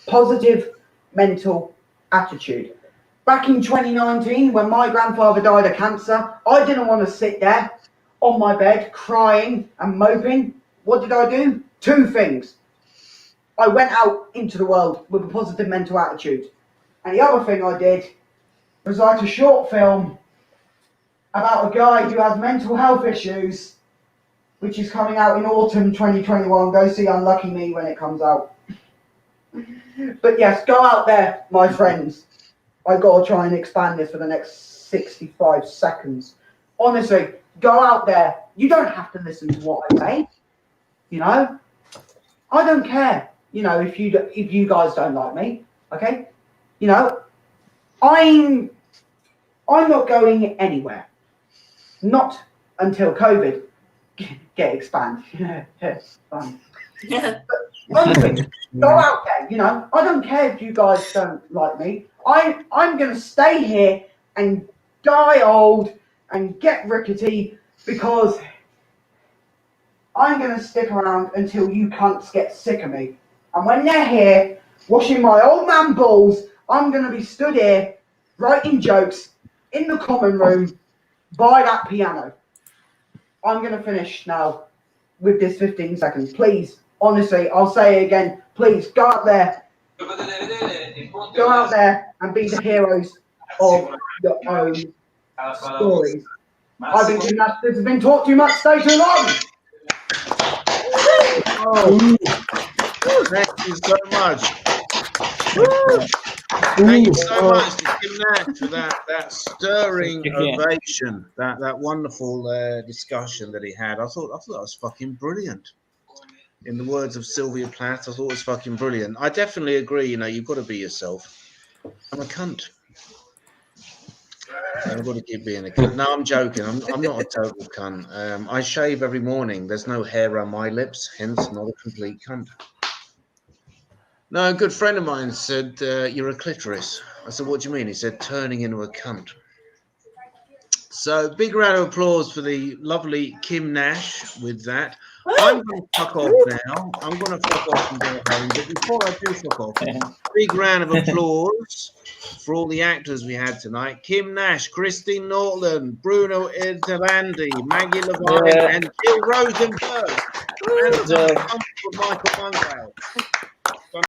Positive mental attitude. Back in 2019, when my grandfather died of cancer, I didn't want to sit there on my bed crying and moping. What did I do? 2 things. I went out into the world with a positive mental attitude. And the other thing I did was write a short film about a guy who has mental health issues, which is coming out in autumn 2021. Go see Unlucky Me when it comes out. But yes, go out there, my friends. I got to try and expand this for the next 65 seconds. Honestly, go out there. You don't have to listen to what I say. You know, I don't care. You know, if you guys don't like me, okay. You know, I'm not going anywhere. Not until COVID get expanded. Yeah. Honestly, go out there, you know. I don't care if you guys don't like me. I'm gonna stay here and die old and get rickety because I'm gonna stick around until you cunts get sick of me. And when they're here washing my old man balls, I'm gonna be stood here writing jokes in the common room by that piano. I'm gonna finish now with this 15 seconds. Please, honestly, I'll say it again. Please go out there. Go out there and be the heroes of your own stories. I've been doing that. This has been talked too much. Stay too long. Oh, thank you so much. Thank you so much to Kim Nash for that stirring ovation, that wonderful discussion that he had. I thought that was fucking brilliant. In the words of Sylvia Plath, I thought it was fucking brilliant. I definitely agree. You know, you've got to be yourself. I'm a cunt. I've got to keep being a cunt. No, I'm joking. I'm not a total cunt. I shave every morning. There's no hair on my lips, hence not a complete cunt. No, a good friend of mine said, you're a clitoris. I said, what do you mean? He said, turning into a cunt. So, big round of applause for the lovely Kim Nash with that. I'm going to fuck off now. I'm going to fuck off and go home. But before I do fuck off, big round of applause for all the actors we had tonight. Kim Nash, Kristine Knowlton, Bruno Interlandi, Maggie Levine, and Jill Rosenberg. And Michael Monkhouse.